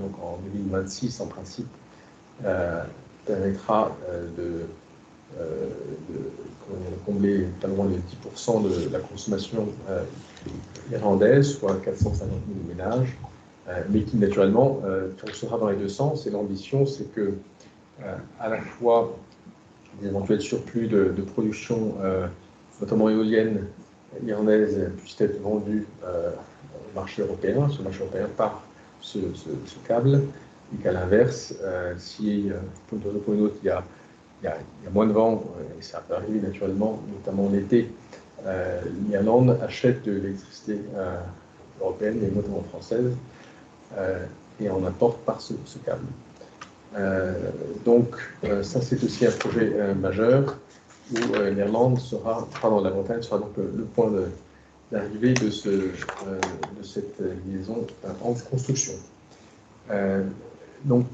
donc en 2026 en principe, permettra de combler pas loin de 10% de la consommation irlandaise, soit 450 000 ménages, mais qui naturellement fonctionnera dans les deux sens. Et l'ambition, c'est que à la fois des éventuels surplus de production, notamment éolienne irlandaise, puissent être vendus au marché européen, sur le marché européen par ce câble, et qu'à l'inverse, si pour une raison ou pour une autre, il y a moins de vent, et ça peut arriver naturellement, notamment l'été, l'Irlande achète de l'électricité européenne, et notamment française, et en importe par ce câble. Donc, ça c'est aussi un projet majeur où l'Irlande sera, la Bretagne sera donc le point d'arrivée de cette liaison en construction. Donc,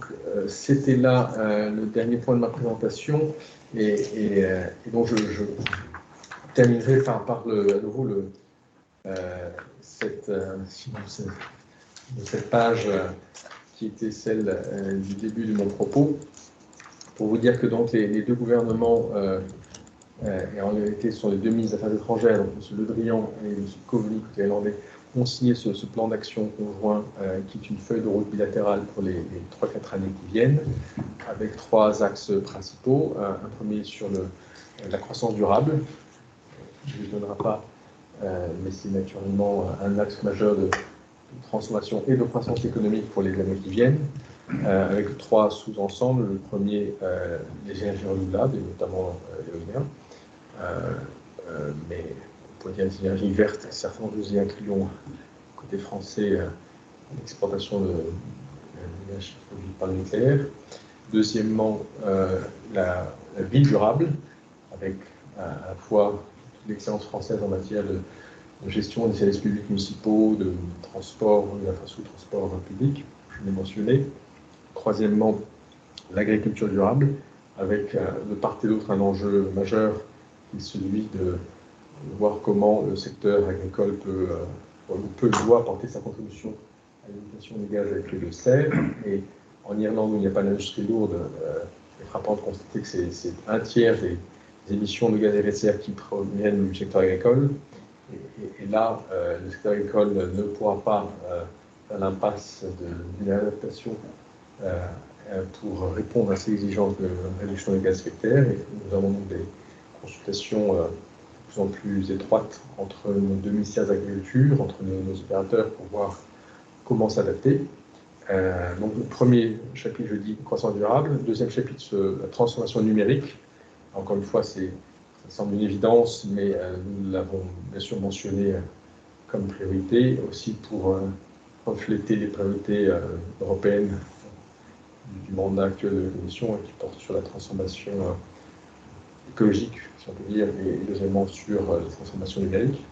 c'était là le dernier point de ma présentation, et donc je terminerai par à nouveau cette page qui était celle du début de mon propos, pour vous dire que donc les deux gouvernements, et en réalité ce sont les deux ministres des Affaires étrangères, donc M. Le Drian et M. Coveney, côté irlandais, ont signé ce plan d'action conjoint qui est une feuille de route bilatérale pour les 3-4 années qui viennent, avec 3 axes principaux. Un premier sur la croissance durable, je ne vous donnerai pas, mais c'est naturellement un axe majeur de transformation et de croissance économique pour les années qui viennent, avec 3 sous-ensembles. Le premier, les énergies renouvelables, et notamment l'éolien, mais on pourrait dire des énergies vertes. Certains nous y incluons, côté français, l'exportation de l'énergie produite par le nucléaire. Deuxièmement, la ville durable, avec à la fois l'excellence française en matière de gestion des services publics municipaux, de transport, d'infrastructures de transport public, je l'ai mentionné. Troisièmement, l'agriculture durable, avec de part et d'autre un enjeu majeur, qui est celui de voir comment le secteur agricole doit apporter sa contribution à l'élimination des gaz à effet de serre. Et en Irlande, où il n'y a pas d'industrie lourde, il est frappant de constater que c'est un tiers des émissions de gaz à effet de serre qui proviennent du secteur agricole. Et là, le secteur agricole ne pourra pas faire l'impasse d'une adaptation pour répondre à ces exigences de réduction des gaz à effet de serre. Et nous avons donc des consultations de plus en plus étroites entre nos deux ministères de l'Agriculture, entre nos opérateurs, pour voir comment s'adapter. Donc, le premier chapitre, je dis croissance durable. Le deuxième chapitre, la transformation numérique. Encore une fois, ça semble une évidence, mais nous l'avons bien sûr mentionné comme priorité, aussi pour refléter les priorités européennes du mandat actuel de la Commission, qui porte sur la transformation écologique, si on peut dire, et deuxièmement sur la transformation numérique.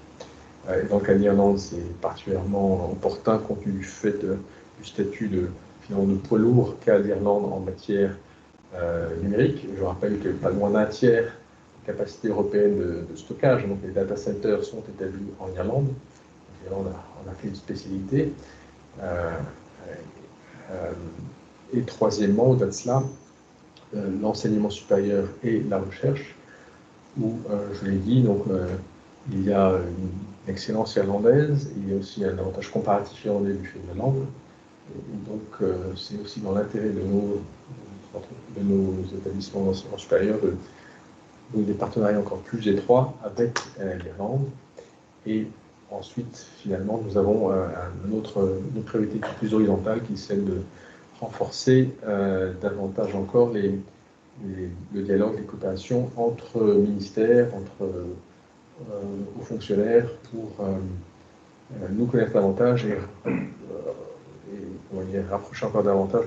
Et donc en Irlande, c'est particulièrement opportun compte tenu du fait du statut de poids lourd qu'a l'Irlande en matière numérique. Je rappelle que pas loin d'un tiers de capacité européenne de stockage, donc les data centers, sont établis en Irlande. L'Irlande en a fait une spécialité. Et troisièmement, au-delà de cela, l'enseignement supérieur et la recherche, où, je l'ai dit, donc, il y a une excellence irlandaise, il y a aussi un avantage comparatif irlandais du fait de la langue. Et donc, c'est aussi dans l'intérêt de nos établissements d'enseignement supérieur de des partenariats encore plus étroits avec l'Irlande. Et ensuite, finalement, nous avons une autre priorité plus horizontale, qui est celle de renforcer davantage encore le dialogue, les coopérations entre ministères, entre hauts fonctionnaires, pour nous connaître davantage et on va dire, rapprocher encore davantage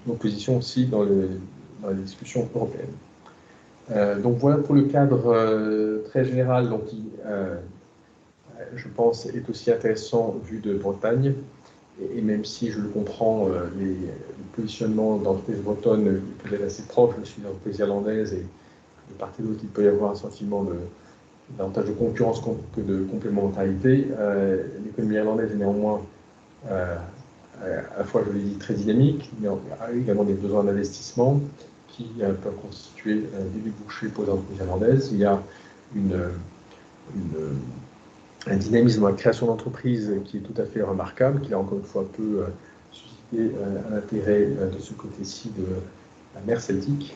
nos positions aussi dans les discussions européennes. Donc voilà pour le cadre très général, donc, qui, je pense, est aussi intéressant vu de Bretagne. Et même si je le comprends, le positionnement d'entreprise bretonne peut être assez proche, je suis d'entreprise irlandaise et de part et d'autre, il peut y avoir un sentiment davantage de concurrence que de complémentarité. L'économie irlandaise est néanmoins à la fois, je l'ai dit, très dynamique, mais a également des besoins d'investissement qui peuvent constituer des débouchés pour les entreprises irlandaises. Il y a un dynamisme dans la création d'entreprises qui est tout à fait remarquable, qui là encore une fois peut susciter un intérêt de ce côté-ci de la mer Celtique.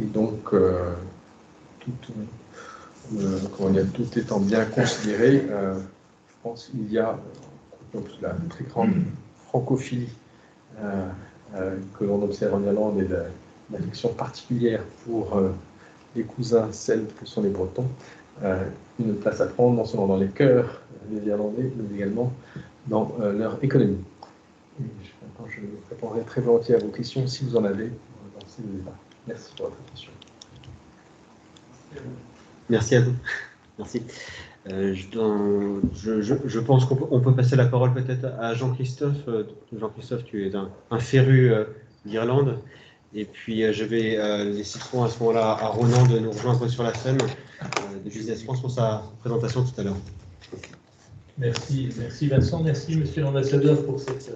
Et donc, tout étant bien considéré, je pense qu'il y a la très grande francophilie que l'on observe en Irlande et l'affection particulière pour les cousins celtes que sont les Bretons, une place à prendre non seulement dans les cœurs des Irlandais, mais également dans leur économie. Je répondrai très volontiers à vos questions si vous en avez dans ce débat. Merci pour votre attention. Merci à vous. Merci. Je pense qu'on peut passer la parole peut-être à Jean-Christophe. Jean-Christophe, tu es un féru d'Irlande. Et puis, je vais laisser le soin à ce moment-là à Ronan de nous rejoindre sur la scène de Business France pour sa présentation tout à l'heure. Merci Vincent, merci Monsieur l'Ambassadeur pour cette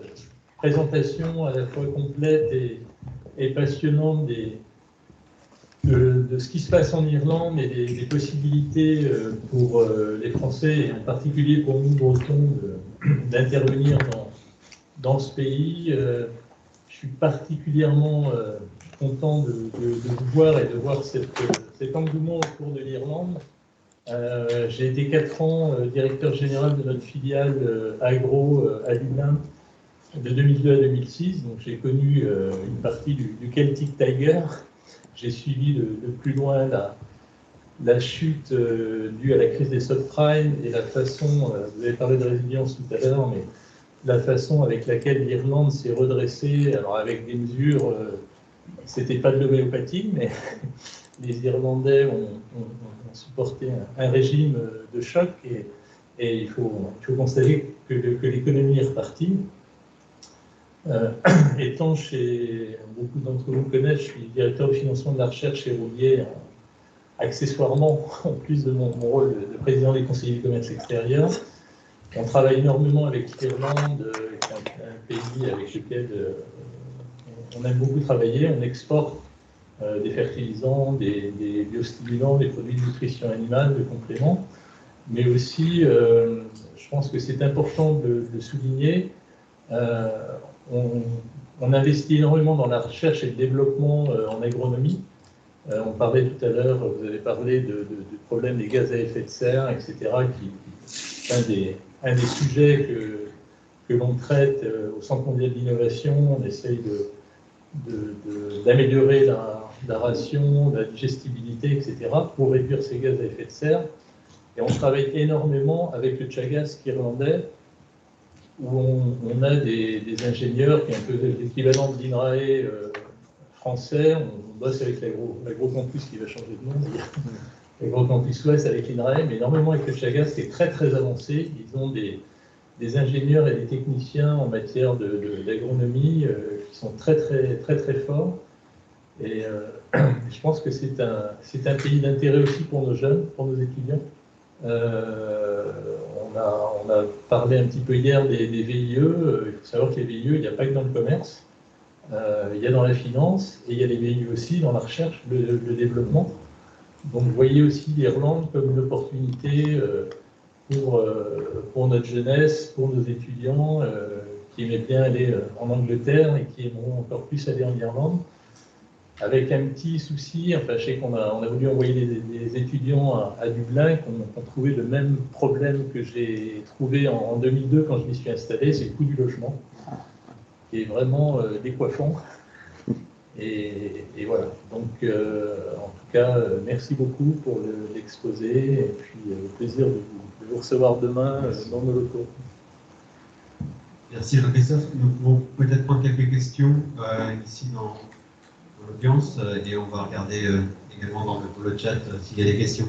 présentation à la fois complète et passionnante de ce qui se passe en Irlande et des possibilités pour les Français, et en particulier pour nous Bretons, d'intervenir dans ce pays. Je suis particulièrement content de vous voir et de voir cet engouement autour de l'Irlande. J'ai été 4 ans directeur général de notre filiale agro à Dublin de 2002 à 2006, donc j'ai connu une partie du Celtic Tiger. J'ai suivi de plus loin la chute due à la crise des subprimes et la façon, vous avez parlé de résilience tout à l'heure, mais la façon avec laquelle l'Irlande s'est redressée, alors avec des mesures, c'était pas de l'homéopathie, mais les Irlandais ont supporté un régime de choc et il faut constater que l'économie est repartie. Étant beaucoup d'entre vous me connaissent, je suis directeur de financement de la recherche chez Roulier, accessoirement, en plus de mon rôle de président des conseillers du commerce extérieur. On travaille énormément avec l'Irlande, un pays avec lequel on aime beaucoup travailler. On exporte des fertilisants, des biostimulants, des produits de nutrition animale, de compléments. Mais aussi, je pense que c'est important de souligner, on investit énormément dans la recherche et le développement en agronomie. On parlait tout à l'heure, vous avez parlé du problème des gaz à effet de serre, etc., qui est un des sujets que l'on traite au Centre mondial d'innovation. On essaye d'améliorer la ration, la digestibilité, etc., pour réduire ces gaz à effet de serre. Et on travaille énormément avec le Chagas irlandais, où on a des ingénieurs qui est un peu l'équivalent de l'INRAE français. On bosse avec l'Agrocampus qui va changer de nom, l'Agrocampus Ouest avec l'INRAE, mais énormément avec le Chagas qui est très très avancé. Ils ont des ingénieurs et des techniciens en matière d'agronomie qui sont très très forts. Et je pense que c'est un pays d'intérêt aussi pour nos jeunes, pour nos étudiants. On a parlé un petit peu hier des VIE. Il faut savoir que les VIE, il n'y a pas que dans le commerce. Il y a dans la finance et il y a les VIE aussi dans la recherche, le développement. Donc vous voyez aussi l'Irlande comme une opportunité pour notre jeunesse, pour nos étudiants qui aimaient bien aller en Angleterre et qui aimeront encore plus aller en Irlande. Avec un petit souci, enfin je sais qu'on a voulu envoyer des étudiants à Dublin qui ont trouvé le même problème que j'ai trouvé en 2002 quand je m'y suis installé, c'est le coût du logement, qui est vraiment décoiffant. Et voilà, donc en tout cas, merci beaucoup pour l'exposé et puis plaisir de vous recevoir demain dans nos locaux. Merci Jean-Christophe. Nous pouvons peut-être prendre quelques questions ici dans l'audience et on va regarder également dans le chat s'il y a des questions.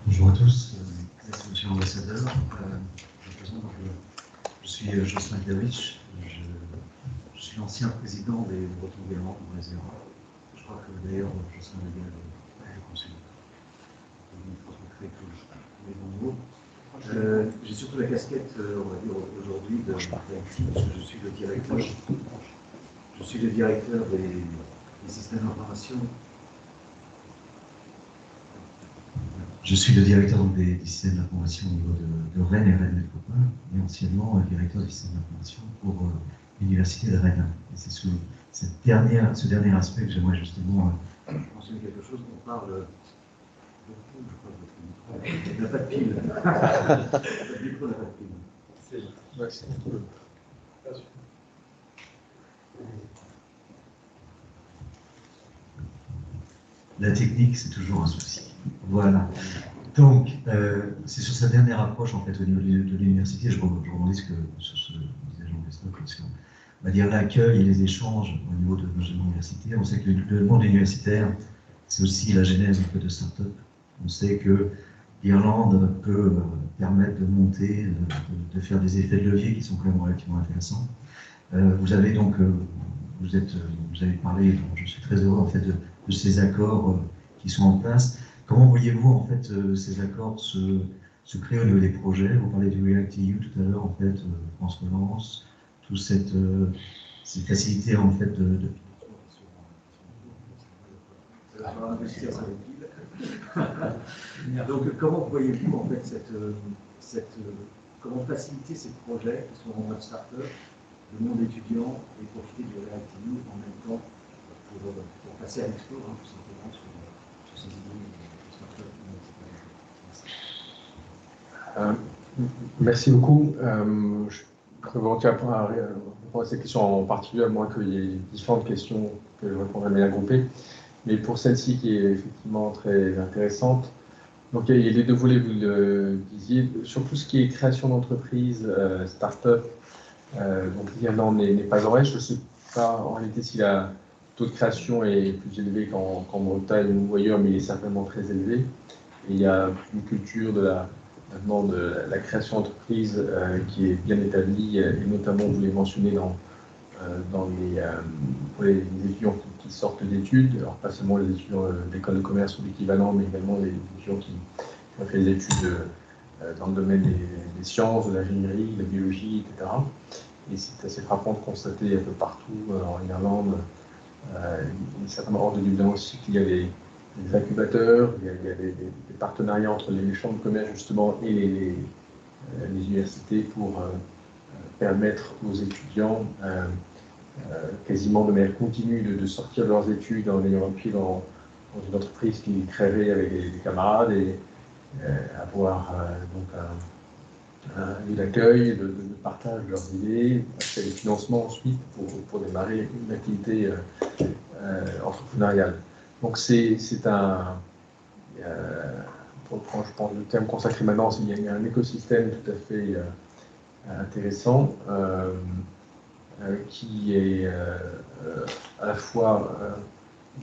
Bonjour à tous, merci monsieur l'ambassadeur. Je suis Jocelyn Gavich, je suis l'ancien président des Bretons Guérants dans les Erreurs. Je crois que d'ailleurs Jocelyn Légal est le consul. J'ai surtout la casquette, on va dire aujourd'hui, je suis le directeur. Je suis le directeur des systèmes d'information. Je suis le directeur des systèmes d'information au niveau de Rennes et Rennes Métropole, et anciennement directeur des systèmes d'information pour l'université de Rennes. Et c'est sous ce dernier aspect que j'aimerais justement mentionner quelque chose. On parle il n'a pas de pile. Le micro n'a pas de pile. La technique, c'est toujours un souci. Voilà. Donc, c'est sur sa dernière approche, en fait, au niveau de l'université, je rebondis sur ce que disait Jean-Christophe, parce qu'on va dire l'accueil et les échanges au niveau de nos universités. On sait que le monde universitaire, c'est aussi la genèse un peu de start-up. On sait que l'Irlande peut permettre de monter, de faire des effets de levier qui sont quand même relativement intéressants. Vous avez donc, vous avez parlé, donc je suis très heureux en fait de ces accords qui sont en place. Comment voyez-vous en fait ces accords se créer au niveau des projets? Vous parlez du React-EU tout à l'heure, en fait, France Relance, toute cette facilité en fait de donc, comment voyez-vous en fait comment faciliter ces projets qui sont en mode start-up, le monde étudiant et profiter du React-EU en même temps pour passer à l'expo, tout simplement sur ces idées de start-up. Merci beaucoup. Je pourrais volontiers répondre à ces questions en particulier, à moins qu'il y ait différentes questions que je répondrai bien groupées. Mais pour celle-ci qui est effectivement très intéressante, donc il y a les deux volets, vous le disiez, sur tout ce qui est création d'entreprise, start-up, donc l'Irlande n'est pas en reste. Je ne sais pas en réalité si le taux de création est plus élevé qu'en Bretagne ou ailleurs, mais il est certainement très élevé. Et il y a une culture maintenant de la création d'entreprise qui est bien établie, et notamment, vous l'avez mentionné, pour les étudiants qui sortent d'études, alors pas seulement les étudiants d'école de commerce ou d'équivalent, mais également les étudiants qui ont fait des études dans le domaine des sciences, de l'ingénierie, de la biologie, etc. Et c'est assez frappant de constater un peu partout en Irlande, il est certainement hors de l'évidence aussi qu'il y a des incubateurs, il y a des partenariats entre les chambres de commerce justement et les universités pour permettre aux étudiants quasiment de manière continue de sortir de leurs études en ayant un pied dans une entreprise qu'ils créeraient avec des camarades et avoir donc un lieu d'accueil, de partage de leurs idées, accès à des financements ensuite pour démarrer une activité entrepreneuriale. Donc c'est pour reprendre, je pense, le terme consacré maintenant, il y a un écosystème tout à fait intéressant qui est à la fois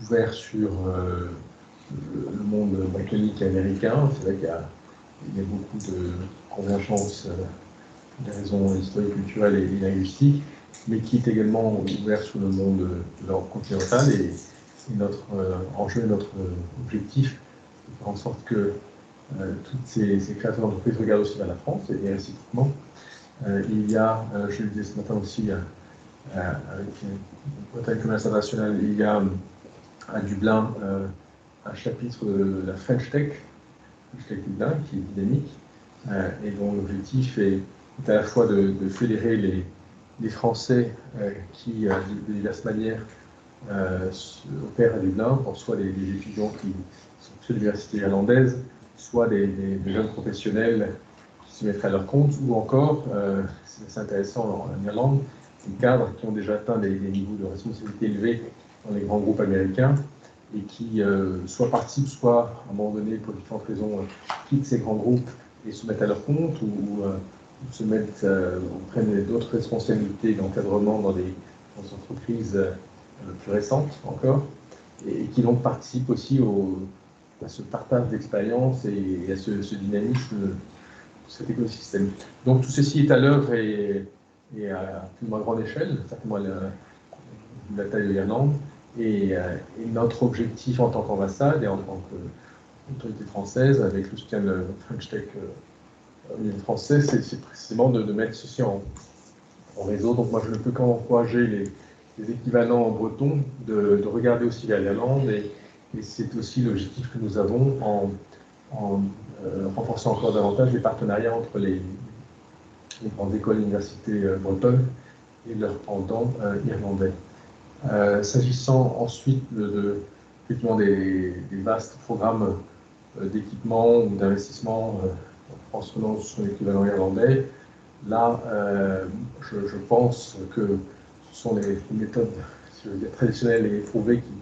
ouvert sur le monde britannique et américain. C'est vrai qu'il y a beaucoup de convergence pour des raisons historiques, culturelles et linguistiques, mais qui est également ouvert sur le monde de l'Europe continentale. Et notre enjeu, notre objectif, c'est de faire en sorte que toutes ces créateurs d'entreprises regardent aussi vers la France et réciproquement. Il y a, je le disais ce matin aussi, avec Bretagne Commerce International, il y a à Dublin un chapitre de la French Tech Dublin, qui est dynamique, et dont l'objectif est à la fois de fédérer les Français qui, de diverses manières, opèrent à Dublin, soit des étudiants qui sont sur l'université irlandaise, soit des jeunes professionnels qui se mettraient à leur compte, ou encore, c'est assez intéressant en Irlande, des cadres qui ont déjà atteint des niveaux de responsabilité élevés dans les grands groupes américains et qui soit participent, soit à un moment donné, pour différentes raisons, quittent ces grands groupes et se mettent à leur compte ou se mettent, prennent d'autres responsabilités d'encadrement dans des entreprises plus récentes encore, et qui donc participent aussi à ce partage d'expérience et à ce dynamisme de cet écosystème. Donc tout ceci est à l'œuvre et à plus ou moins grande échelle, certainement la taille de l'Irlande, et notre objectif en tant qu'ambassade et en tant qu'autorité française, avec le soutien de French Tech français, c'est précisément de mettre ceci en réseau. Donc moi je ne peux qu'encourager les équivalents bretons de regarder aussi vers l'Irlande, et c'est aussi l'objectif que nous avons en renforçant encore davantage les partenariats entre les grandes écoles et universités bretonnes et leurs pendants irlandais. S'agissant ensuite effectivement des vastes programmes d'équipement ou d'investissement en selon son équivalent irlandais, là, je pense que ce sont les méthodes traditionnelles et éprouvées qui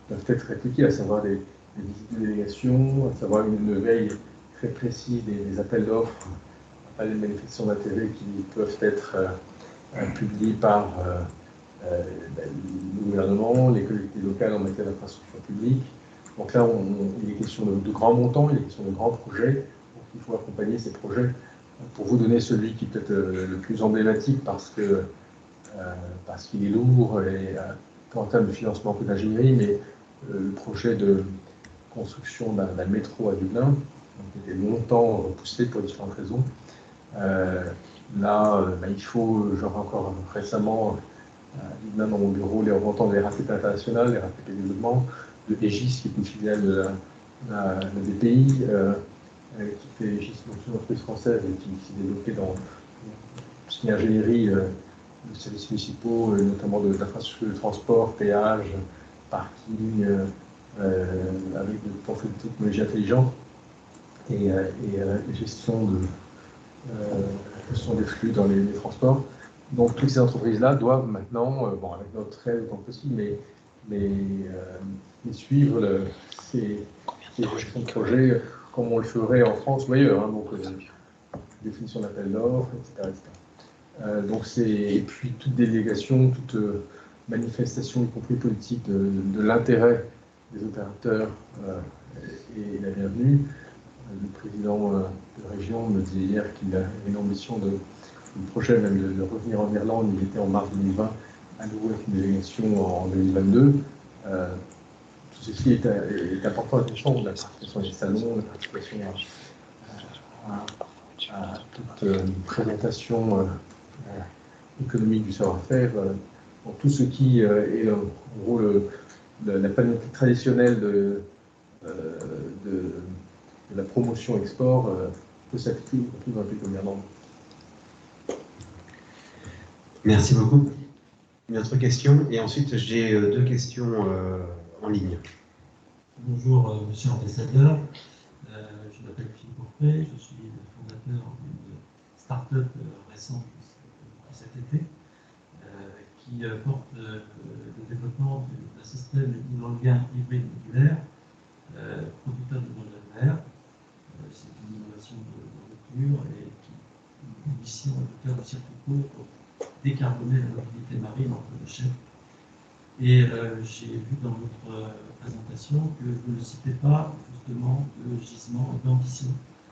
doivent être répliquées, à savoir des visites de délégation, à savoir une veille très précise des appels d'offres, des manifestations d'intérêt qui peuvent être publiés par le gouvernement, les collectivités locales en matière d'infrastructure publique. Donc là, il est question de grands montants, il est question de grands projets. Donc il faut accompagner ces projets. Pour vous donner celui qui est peut-être le plus emblématique parce qu'il est lourd et en termes de financement peu d'ingénierie, mais le projet de construction d'un métro à Dublin, qui était longtemps repoussé pour différentes raisons. Il faut, genre encore récemment, Dublin dans mon bureau, les représentants des RATP internationales, les RATP développement, de EGIS, qui est une filiale de la BPI, qui fait EGIS, donc une entreprise française, et qui s'est développée dans tout ce qui est ingénierie de services municipaux, notamment d'infrastructures de transport, péage, parking, avec de technologies intelligentes et gestion des flux dans les transports. Donc toutes ces entreprises-là doivent maintenant, avec notre aide autant que possible, mais suivre ces gestions de projet comme on le ferait en France ou ailleurs. Donc définition d'appel d'offres, etc. Et puis toute délégation, toute manifestation, y compris politique, de l'intérêt des opérateurs est la bienvenue. Le président de région me disait hier qu'il a une ambition le projet même de revenir en Irlande. Il était en mars 2020, à nouveau avec une délégation en 2022. Tout ceci est important à défendre, la participation des salons, la participation à toute une présentation économique du savoir-faire, tout ce qui est en gros la panoplie traditionnelle de la promotion export peut s'appliquer dans un pays comme l'Irlande. Merci beaucoup. Une autre question, et ensuite j'ai deux questions en ligne. Bonjour, monsieur l'ambassadeur. Je m'appelle Philippe Pourpré, je suis le fondateur d'une start-up récente cet été qui porte le développement d'un système hydrolien hybride modulaire producteur de mer. C'est une innovation de rupture et qui a une mission de faire du circuit court pour décarboner la mobilité marine entre les chefs. Et j'ai vu dans votre présentation que vous ne citez pas justement de gisement d'ambition,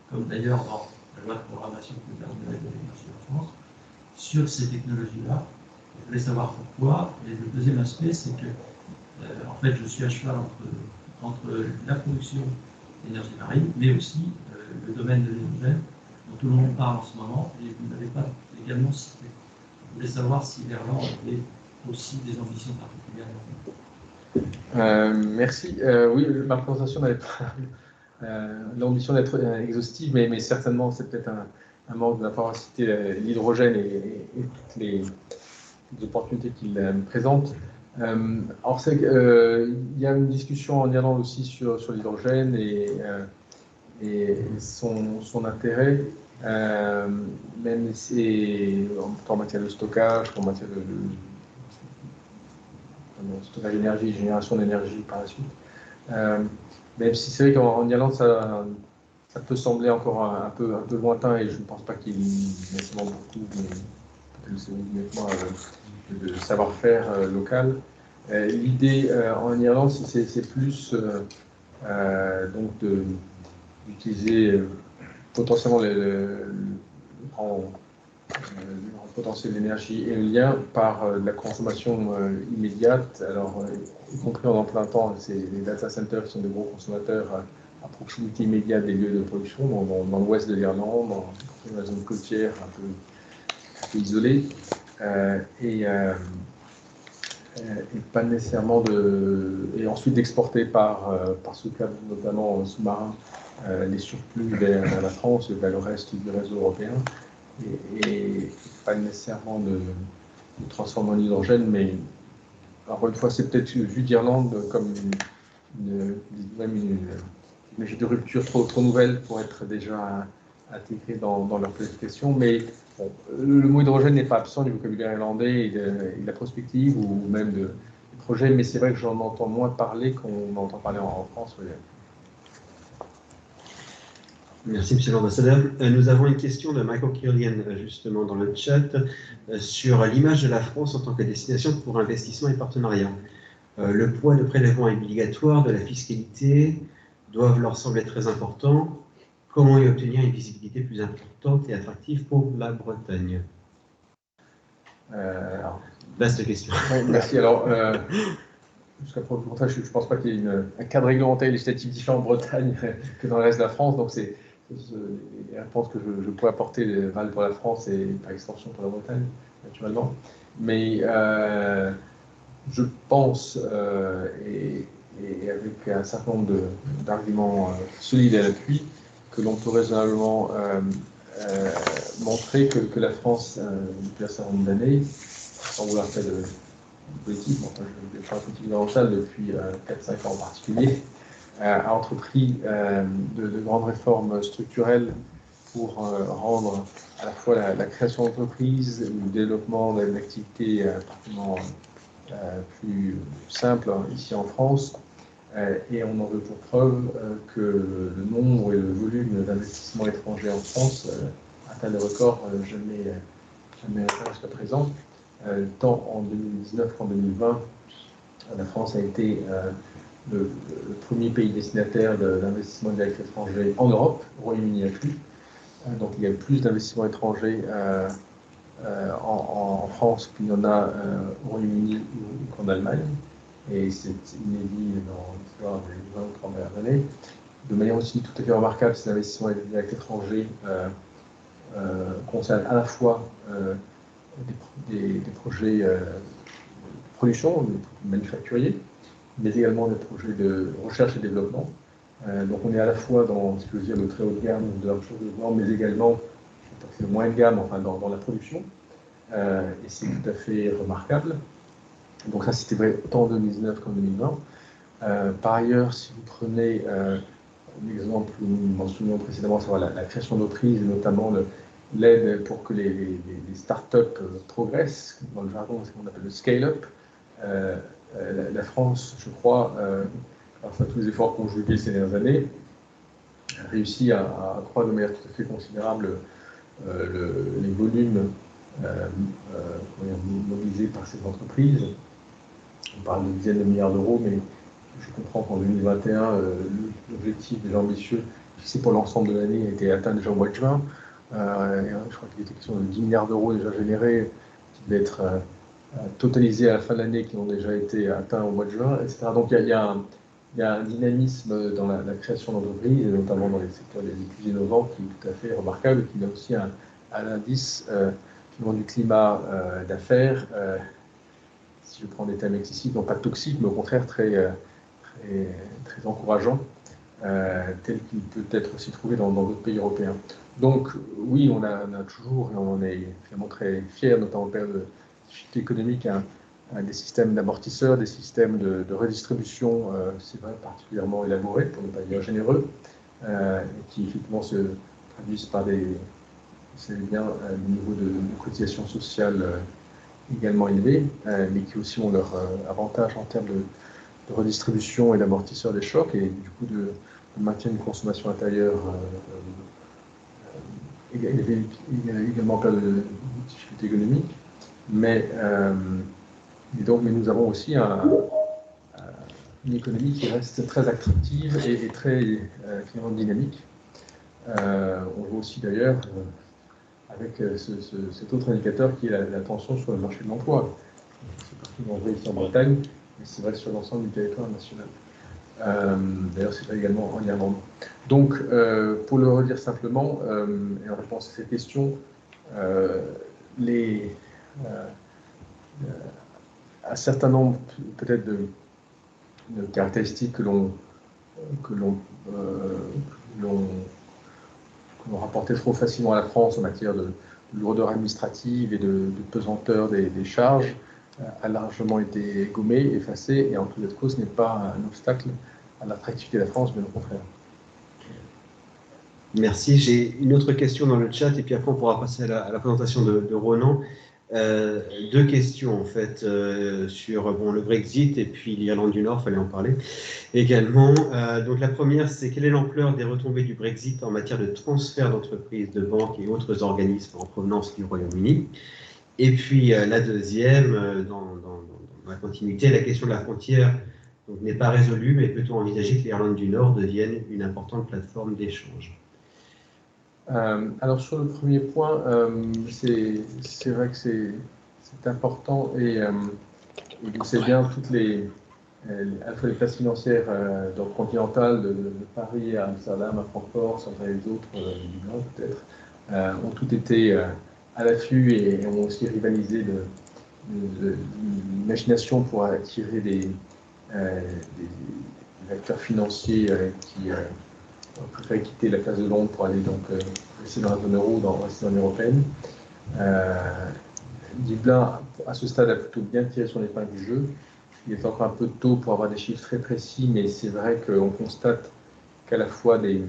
comme d'ailleurs dans la loi de programmation pluriannuelle de l'énergie en France, sur ces technologies-là. Je voulais savoir pourquoi. Et le deuxième aspect, c'est que en fait, je suis à cheval entre la production d'énergie marine, mais aussi le domaine de l'hydrogène, dont tout le monde parle en ce moment, et vous n'avez pas également cité. Je voulais savoir si l'Irlande avait aussi des ambitions particulières. Merci. Oui, ma présentation n'avait pas l'ambition d'être exhaustive, mais certainement c'est peut-être un manque d'avoir cité l'hydrogène et toutes les opportunités qu'il présente. Alors il y a une discussion en Irlande aussi sur l'hydrogène et son intérêt, même en matière de stockage, en matière de stockage d'énergie, génération d'énergie par la suite. Même si c'est vrai qu'en Irlande, ça ça peut sembler encore un peu lointain et je ne pense pas qu'il y ait nécessairement beaucoup de savoir-faire local. L'idée en Irlande, c'est plus donc d'utiliser potentiellement le grand potentiel d'énergie éolien par de la consommation immédiate, alors y compris en emplantant les data centers qui sont des gros consommateurs à proximité immédiate des lieux de production, dans l'ouest de l'Irlande, dans la zone côtière un peu isolée, et pas nécessairement et ensuite d'exporter par ce câble notamment sous-marin les surplus vers la France et vers le reste du réseau européen, et pas nécessairement de transformer en hydrogène, mais encore une fois, c'est peut-être vu d'Irlande comme même une énergie de rupture trop nouvelle pour être déjà intégrée dans leur planification. Mais bon, le mot hydrogène n'est pas absent du vocabulaire irlandais et de la prospective ou même des projets, mais c'est vrai que j'en entends moins parler qu'on entend parler en France. Oui. Merci, Monsieur l'Ambassadeur. Nous avons une question de Michael Killian, justement, dans le chat, sur l'image de la France en tant que destination pour investissement et partenariat. Le poids de prélèvements obligatoires, de la fiscalité, doivent leur sembler très importants. Comment y obtenir une visibilité plus importante et attractive pour la Bretagne? Vaste question. Oui, merci. Alors, jusqu'à preuve du contraire, je ne pense pas qu'il y ait un cadre réglementaire et législatif différent en Bretagne que dans le reste de la France. Donc, les réponses que je pourrais apporter valent pour la France et par extension pour la Bretagne, naturellement. Mais je pense, et avec un certain nombre d'arguments solides à l'appui, que l'on peut raisonnablement montrer que la France, depuis un certain nombre d'années, sans vouloir faire de politique, enfin, je ne vais pas politique gouvernementale depuis 4-5 ans en particulier, a entrepris de grandes réformes structurelles pour rendre à la fois la création d'entreprises, le développement d'activités particulièrement plus simple ici en France, et on en veut pour preuve que le nombre et le volume d'investissements étrangers en France atteint des records jamais atteints jusqu'à présent. Tant en 2019 qu'en 2020, la France a été le premier pays destinataire d'investissements directs étrangers en Europe, au Royaume-Uni inclus. Donc il y a plus d'investissements étrangers en France qu'il y en a au Royaume-Uni ou qu'en Allemagne, et c'est inédit dans l'histoire des 20 ou 30 dernières années. De manière aussi tout à fait remarquable, ces investissements directs étrangers concernent à la fois des projets de production, de manufacturiers, mais également des projets de recherche et développement. Donc on est à la fois dans, si je veux dire, le très haut de gamme de la recherche et développement, mais également le moins de gamme, enfin dans la production, et c'est tout à fait remarquable. Donc ça, c'était vrai autant en 2019 qu'en 2020. Par ailleurs, si vous prenez l'exemple que nous mentionnions précédemment sur la création d'entreprises, et notamment l'aide pour que les startups progressent, dans le jargon, c'est ce qu'on appelle le scale-up, la France, je crois, grâce à tous les efforts conjugués ces dernières années, a réussi à croître de manière tout à fait considérable les volumes mobilisés par ces entreprises. On parle de dizaines de milliards d'euros, mais je comprends qu'en 2021, l'objectif déjà ambitieux fixé pour l'ensemble de l'année a été atteint déjà au mois de juin. Je crois qu'il était question de 10 milliards d'euros déjà générés, qui devaient être totalisés à la fin de l'année, qui ont déjà été atteints au mois de juin, etc. Donc il y a un dynamisme dans la création d'entreprises, et notamment dans les secteurs les plus innovants, qui est tout à fait remarquable, et qui a aussi un indice du climat d'affaires, si je prends des thèmes excessifs, non pas toxiques, mais au contraire très encourageant, tel qu'il peut être aussi trouvé dans d'autres pays européens. Donc oui, on a toujours, et on en est finalement très fiers, notamment en période de difficulté économique, des systèmes d'amortisseurs, des systèmes de redistribution, c'est vrai, particulièrement élaborés, pour ne pas dire généreux, et qui effectivement se traduisent par des niveaux de cotisation sociale également élevés, mais qui aussi ont leur avantage en termes de redistribution et d'amortisseur des chocs, et du coup de le maintien d'une consommation intérieure. Il y a également pas de difficultés économiques, mais nous avons aussi une économie qui reste très attractive et très finalement dynamique. On voit aussi d'ailleurs avec cet autre indicateur qui est la tension sur le marché de l'emploi. C'est particulièrement vrai ici en Bretagne, mais c'est vrai sur l'ensemble du territoire national. D'ailleurs, c'est vrai également en Irlande. Donc, pour le redire simplement, et en réponse à cette question, un certain nombre peut-être de caractéristiques que l'on rapportait trop facilement à la France en matière de lourdeur administrative et de pesanteur des charges a largement été gommé, effacé, et en tout cas de cause, ce n'est pas un obstacle à l'attractivité de la France, mais au contraire. Merci. J'ai une autre question dans le chat, et puis après on pourra passer à la présentation de Ronan. Deux questions en fait sur le Brexit et puis l'Irlande du Nord, il fallait en parler également. Donc la première, c'est quelle est l'ampleur des retombées du Brexit en matière de transfert d'entreprises, de banques et autres organismes en provenance du Royaume-Uni? Et puis la deuxième, dans la continuité, la question de la frontière n'est pas résolue, mais peut-on envisager que l'Irlande du Nord devienne une importante plateforme d'échange? Alors sur le premier point, c'est vrai que c'est important et vous savez bien toutes à la fois les places financières continentales de Paris à Amsterdam, à Francfort, sans les autres, du Nord peut-être, ont toutes été à l'affût et ont aussi rivalisé l'imagination pour attirer des acteurs financiers qui préfèrent quitter la place de Londres pour aller donc rester dans la zone euro, rester dans l'Union européenne. Dublin, à ce stade, a plutôt bien tiré son épingle du jeu. Il est encore un peu tôt pour avoir des chiffres très précis, mais c'est vrai qu'on constate qu'à la fois des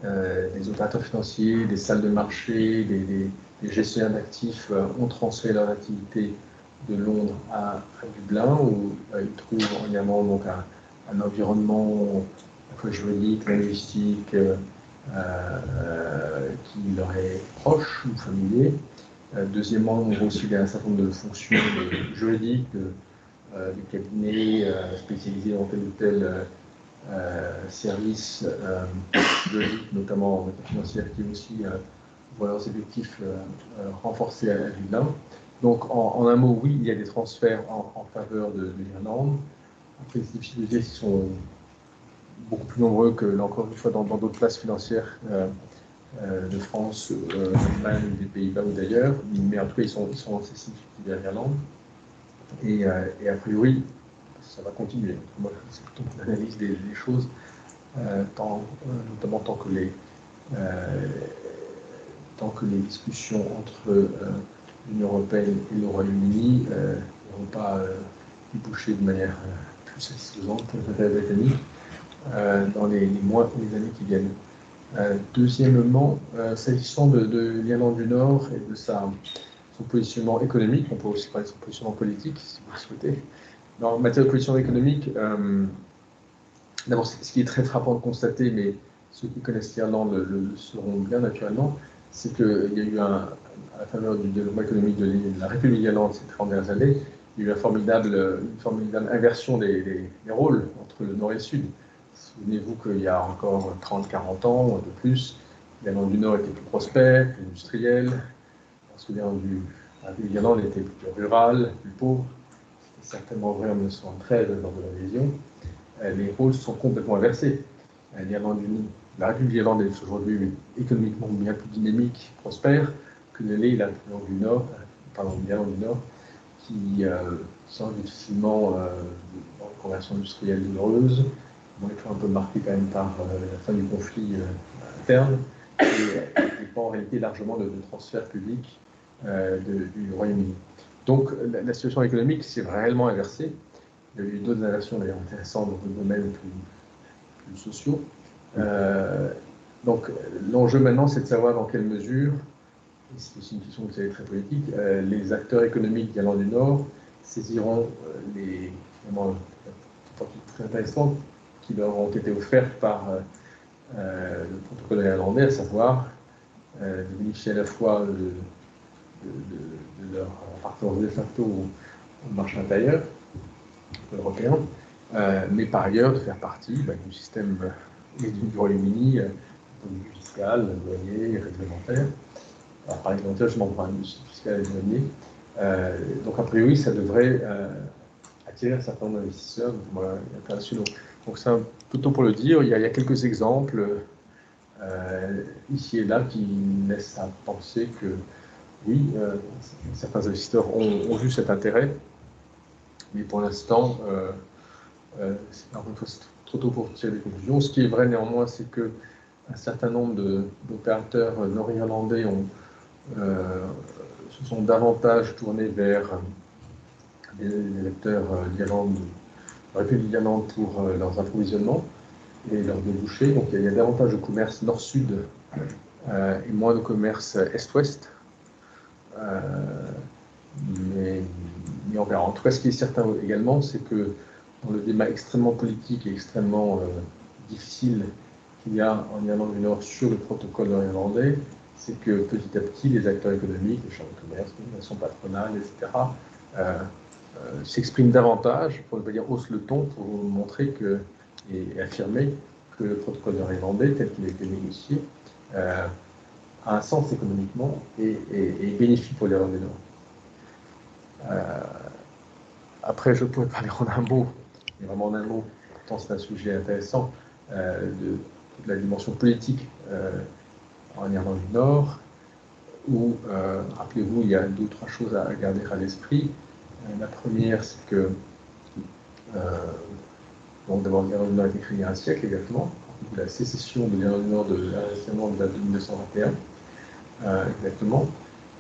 opérateurs financiers, des salles de marché, des gestionnaires d'actifs ont transféré leur activité de Londres à Dublin, où ils trouvent en Irlande donc un environnement juridique, linguistique, qui leur est proche ou familier. Deuxièmement, on voit aussi un certain nombre de fonctions juridiques, des cabinets spécialisés dans tel ou tel service juridique, notamment en matière financière, qui aussi voient leurs effectifs renforcés à Dublin. Donc, en un mot, oui, il y a des transferts en faveur de l'Irlande. Après, c'est difficile de dire s'ils sont beaucoup plus nombreux que, là encore une fois, dans d'autres places financières de France, d'Allemagne, des Pays-Bas ou d'ailleurs. Mais en tout cas, ils sont assez significatifs à l'Irlande. Et a priori, ça va continuer. Moi, c'est plutôt une analyse des choses, notamment tant que les discussions entre l'Union européenne et le Royaume-Uni ne vont pas déboucher de manière plus satisfaisante pour les Britanniques dans les mois ou les années qui viennent. Deuxièmement, s'agissant de l'Irlande du Nord et de son positionnement économique, on peut aussi parler de son positionnement politique, si vous le souhaitez. En matière de positionnement économique, d'abord, ce qui est très frappant de constater, mais ceux qui connaissent l'Irlande le sauront bien naturellement, c'est qu'il y a eu, à la faveur du développement économique de la République d'Irlande ces 30 dernières années, il y a eu une formidable inversion des rôles entre le Nord et le Sud. Souvenez-vous qu'il y a encore 30-40 ans, ou un peu plus, l'Irlande du Nord était plus prospère, plus industrielle, parce que la République d'Irlande était plus rurale, plus pauvre. C'était certainement vrai en 1913 lors de l'invasion. Les rôles sont complètement inversés. La République d'Irlande est aujourd'hui économiquement bien plus dynamique, prospère, que ne l'est l'Irlande du Nord, qui sort difficilement dans une conversion industrielle douloureuse, un peu marquée quand même par la fin du conflit interne, et dépend en réalité largement de transferts publics du Royaume-Uni. Donc la situation économique s'est réellement inversée. Il y a eu d'autres inversions d'ailleurs intéressantes dans d'autres domaines plus sociaux. Donc l'enjeu maintenant, c'est de savoir dans quelle mesure, et c'est aussi une question que vous savez très politique, les acteurs économiques d'Irlande du Nord saisiront les opportunités très intéressantes qui leur ont été offertes par le protocole néerlandais, à savoir de bénéficier à la fois de leur appartenance de facto au marché intérieur européen, mais par ailleurs de faire partie du système du Royaume-Uni, fiscal, douanier, réglementaire. Alors, par réglementaire, je m'en prends fiscal et douanier. Donc, a priori, ça devrait attirer un certain nombre d'investisseurs, notamment internationaux. Donc, c'est plutôt pour le dire, il y a quelques exemples ici et là qui laissent à penser que, oui, certains investisseurs ont vu cet intérêt, mais pour l'instant, encore une fois, c'est trop tôt pour tirer des conclusions. Ce qui est vrai néanmoins, c'est que un certain nombre d'opérateurs nord-irlandais se sont davantage tournés vers des électeurs d'Irlande, de la République d'Irlande pour leurs approvisionnements et leurs débouchés. Donc il y a davantage de commerce nord-sud et moins de commerce est-ouest. Mais on verra. En tout cas, ce qui est certain également, c'est que dans le débat extrêmement politique et extrêmement difficile qu'il y a en Irlande du Nord sur le protocole nord-irlandais, c'est que petit à petit, les acteurs économiques, les chambres de commerce, les organisations patronales, etc., s'expriment davantage, pour ne pas dire haussent le ton, pour montrer et affirmer que le protocole nord-irlandais, tel qu'il a été négocié, a un sens économiquement et bénéfique pour l'Irlande du Nord. Après, je pourrais parler en un mot, mais vraiment en un mot, pourtant c'est un sujet intéressant, de la dimension politique en Irlande du Nord, où, rappelez-vous, il y a 2 ou 3 choses à garder à l'esprit. La première, c'est que, d'abord, l'Irlande du Nord a été créée il y a un siècle exactement, la sécession de l'Irlande du Nord de l'Irlande date de 1921, exactement.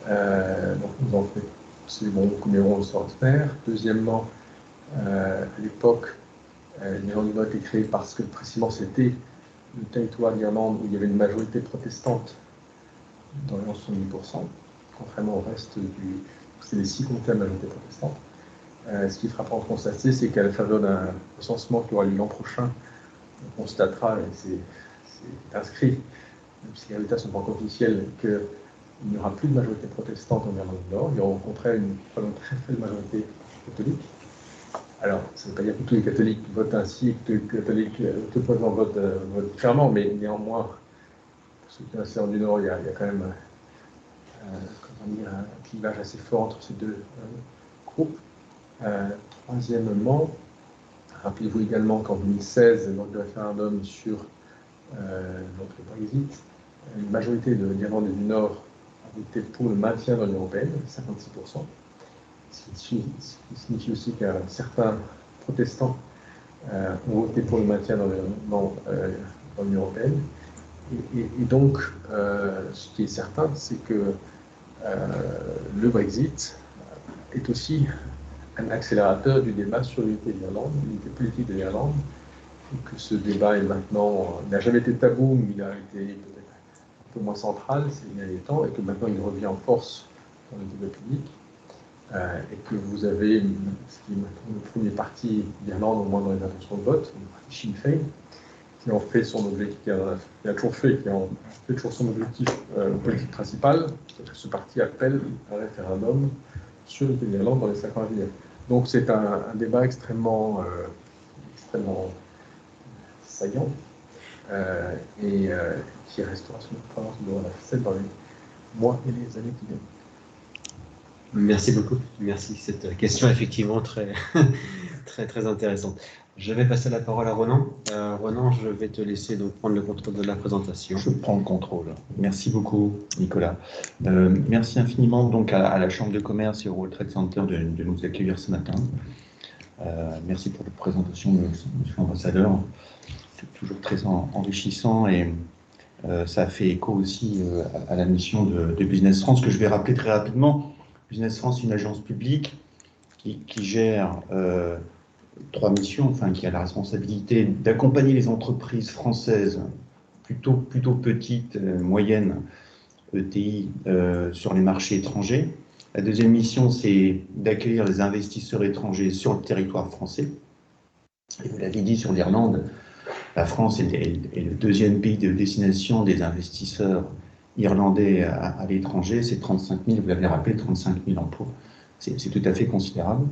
Donc, nous en fait, c'est bon, premier rond extraordinaire. Deuxièmement, à l'époque, l'Irlande du Nord a été créée parce que précisément c'était le territoire d'Irlande où il y avait une majorité protestante d'environ 70%, contrairement au reste c'est les 6 comtés à majorité protestante. Ce qui est frappant de constater, c'est qu'à la faveur d'un recensement qui aura lieu l'an prochain, on constatera, et c'est inscrit, même si les résultats ne sont pas encore officiels, qu'il n'y aura plus de majorité protestante en Irlande du Nord, il y aura au contraire une très faible majorité catholique. Alors, ça ne veut pas dire que tous les catholiques votent ainsi, que tous les catholiques, tous les protestants votent différemment, mais néanmoins, pour ceux qui sont en du Nord, il y a quand même un clivage assez fort entre ces 2 groupes. Troisièmement, rappelez-vous également qu'en 2016, lors du référendum sur notre Brexit, une majorité de l'Irlande du Nord a voté pour le maintien dans l'Union européenne, 56%, ce qui signifie aussi qu'un certain protestants ont voté pour le maintien dans l'Union européenne. Et donc, ce qui est certain, c'est que le Brexit est aussi un accélérateur du débat sur l'unité de l'Irlande, l'unité politique de l'Irlande, et que ce débat est maintenant, n'a jamais été tabou, mais il a été peut-être un peu moins central ces derniers temps, et que maintenant il revient en force dans le débat public, et que vous avez ce qui est maintenant le premier parti d'Irlande, au moins dans les intentions de vote, le parti Sinn Féin, qui en fait son objectif, qui a toujours fait, qui en fait toujours son objectif politique principal, c'est que ce parti appelle un référendum sur l'unité de l'Irlande dans les 5 ans à venir. Donc c'est un débat extrêmement saillant et qui restera sur notre présence de la ficelle dans les mois et les années qui viennent. Merci beaucoup. Merci. Cette question est effectivement très, très intéressante. Je vais passer la parole à Ronan. Ronan, je vais te laisser donc prendre le contrôle de la présentation. Je prends le contrôle. Merci beaucoup, Nicolas. Merci infiniment donc à la Chambre de commerce et au World Trade Center de nous accueillir ce matin. Merci pour la présentation de Monsieur l'ambassadeur. C'est toujours très enrichissant et ça a fait écho aussi à la mission de Business France que je vais rappeler très rapidement. Business France, une agence publique qui gère 3 missions, enfin qui a la responsabilité d'accompagner les entreprises françaises plutôt petites, moyennes, ETI, sur les marchés étrangers. La deuxième mission, c'est d'accueillir les investisseurs étrangers sur le territoire français. Et vous l'avez dit, sur l'Irlande, la France est le deuxième pays de destination des investisseurs irlandais à l'étranger. C'est 35 000, vous l'avez rappelé, 35 000 emplois. C'est tout à fait considérable.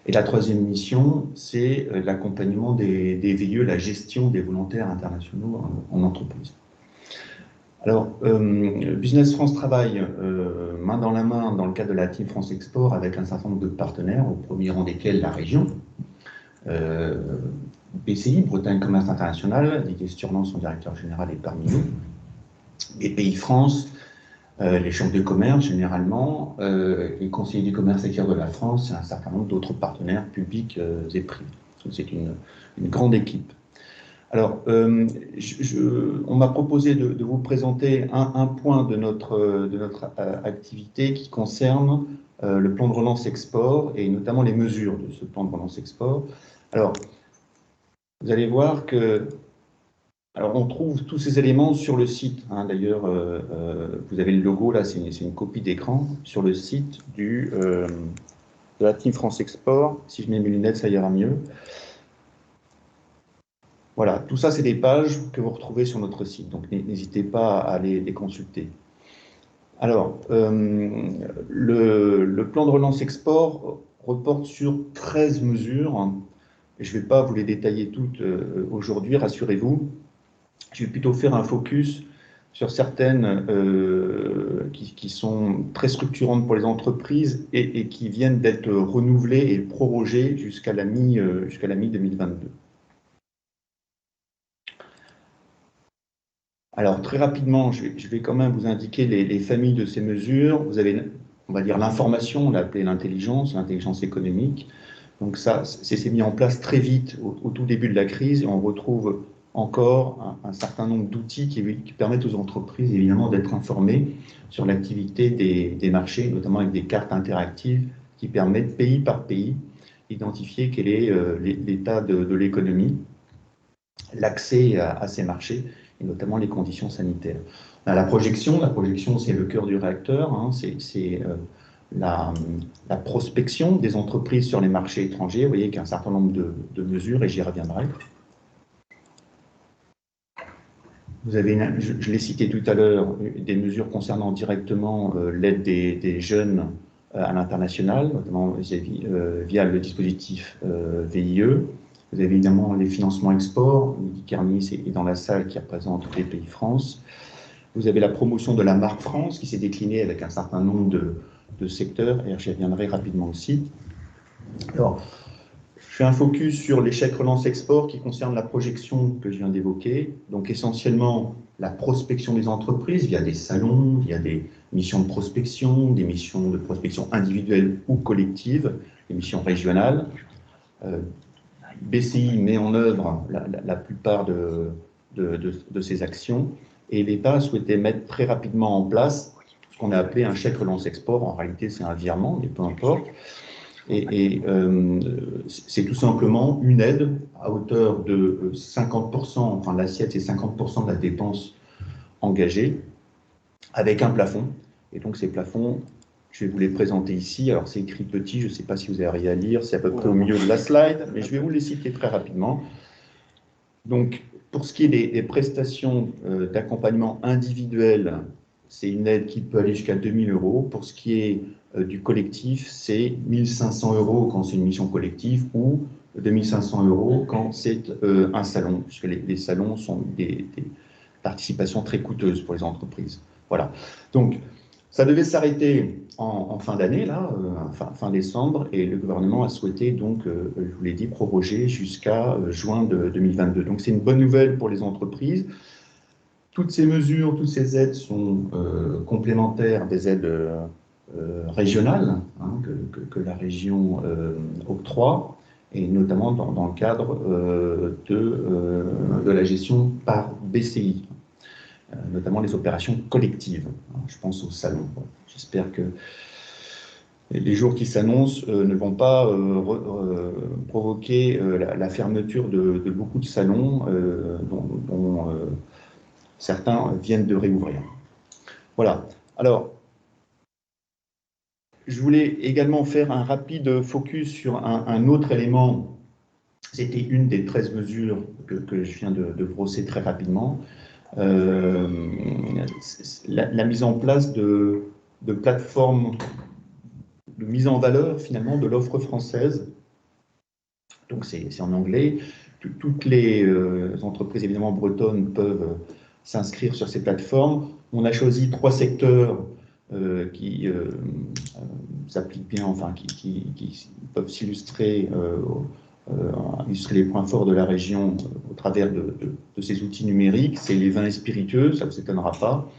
Et la troisième mission, c'est l'accompagnement des VIE, la gestion des volontaires internationaux en entreprise. Alors, Business France travaille main dans la main dans le cadre de la Team France Export avec un certain nombre de partenaires, au premier rang desquels la région. BCI, Bretagne Commerce International, Didier Sturlan, son directeur général, est parmi nous. BPI France, les chambres de commerce généralement, les conseillers du commerce extérieur de la France et un certain nombre d'autres partenaires publics et privés. C'est une grande équipe. Alors, on m'a proposé de vous présenter un point de notre activité qui concerne le plan de relance export et notamment les mesures de ce plan de relance export. Alors, vous allez voir que on trouve tous ces éléments sur le site. Hein. D'ailleurs, vous avez le logo, là, c'est une copie d'écran sur le site de la Team France Export. Si je mets mes lunettes, ça ira mieux. Voilà, tout ça, c'est des pages que vous retrouvez sur notre site, donc n'hésitez pas à aller les consulter. Alors, le plan de relance export reporte sur 13 mesures. Je ne vais pas vous les détailler toutes aujourd'hui, rassurez-vous. Je vais plutôt faire un focus sur certaines qui sont très structurantes pour les entreprises et qui viennent d'être renouvelées et prorogées jusqu'à la mi-2022. Alors, très rapidement, je vais quand même vous indiquer les familles de ces mesures. Vous avez, on va dire, l'information, on l'a appelé l'intelligence économique. Donc ça, c'est mis en place très vite au tout début de la crise et on retrouve encore un certain nombre d'outils qui permettent aux entreprises, évidemment, d'être informées sur l'activité des marchés, notamment avec des cartes interactives qui permettent, pays par pays, d'identifier quel est l'état de l'économie, l'accès à ces marchés, et notamment les conditions sanitaires. La projection, c'est le cœur du réacteur, hein, c'est la prospection des entreprises sur les marchés étrangers. Vous voyez qu'il y a un certain nombre de mesures, et j'y reviendrai. Vous avez, je l'ai cité tout à l'heure, des mesures concernant directement l'aide des jeunes à l'international, notamment via le dispositif VIE. Vous avez évidemment les financements export, Midi Kernis est dans la salle qui représente les pays France. Vous avez la promotion de la marque France qui s'est déclinée avec un certain nombre de secteurs, et j'y reviendrai rapidement aussi. Alors, je fais un focus sur l'échec relance export qui concerne la projection que je viens d'évoquer, donc essentiellement la prospection des entreprises via des salons, via des missions de prospection, des missions de prospection individuelles ou collectives, des missions régionales. BCI met en œuvre la plupart de ces actions et l'État souhaitait mettre très rapidement en place ce qu'on a appelé un chèque relance export. En réalité, c'est un virement, mais peu importe. Et c'est tout simplement une aide à hauteur de 50%, enfin l'assiette c'est 50% de la dépense engagée, avec un plafond. Et donc ces plafonds, je vais vous les présenter ici. Alors c'est écrit petit, je ne sais pas si vous arrivez à lire, c'est à peu près au milieu de la slide, mais je vais vous les citer très rapidement. Donc pour ce qui est des prestations d'accompagnement individuel, c'est une aide qui peut aller jusqu'à 2 000 €. Pour ce qui est du collectif, c'est 1 500 € quand c'est une mission collective ou 2 500 € quand c'est un salon, puisque les salons sont des participations très coûteuses pour les entreprises. Voilà. Donc, ça devait s'arrêter en fin d'année, là, fin décembre, et le gouvernement a souhaité, donc, je vous l'ai dit, proroger jusqu'à juin 2022. Donc, c'est une bonne nouvelle pour les entreprises. Toutes ces mesures, toutes ces aides sont complémentaires des aides régionales hein, que la région octroie, et notamment dans le cadre de la gestion par BCI, notamment les opérations collectives. Je pense au salon. J'espère que les jours qui s'annoncent ne vont pas provoquer la fermeture de beaucoup de salons dont certains viennent de réouvrir. Voilà. Alors, je voulais également faire un rapide focus sur un autre élément, C'était une des 13 mesures que je viens de brosser très rapidement. La mise en place de plateformes de mise en valeur finalement de l'offre française. Donc c'est en anglais. Toutes les entreprises évidemment bretonnes peuvent s'inscrire sur ces plateformes. On a choisi 3 secteurs qui s'appliquent bien, enfin qui peuvent s'illustrer, illustrer les points forts de la région au travers de ces outils numériques. C'est les vins et spiritueux, ça ne vous étonnera pas,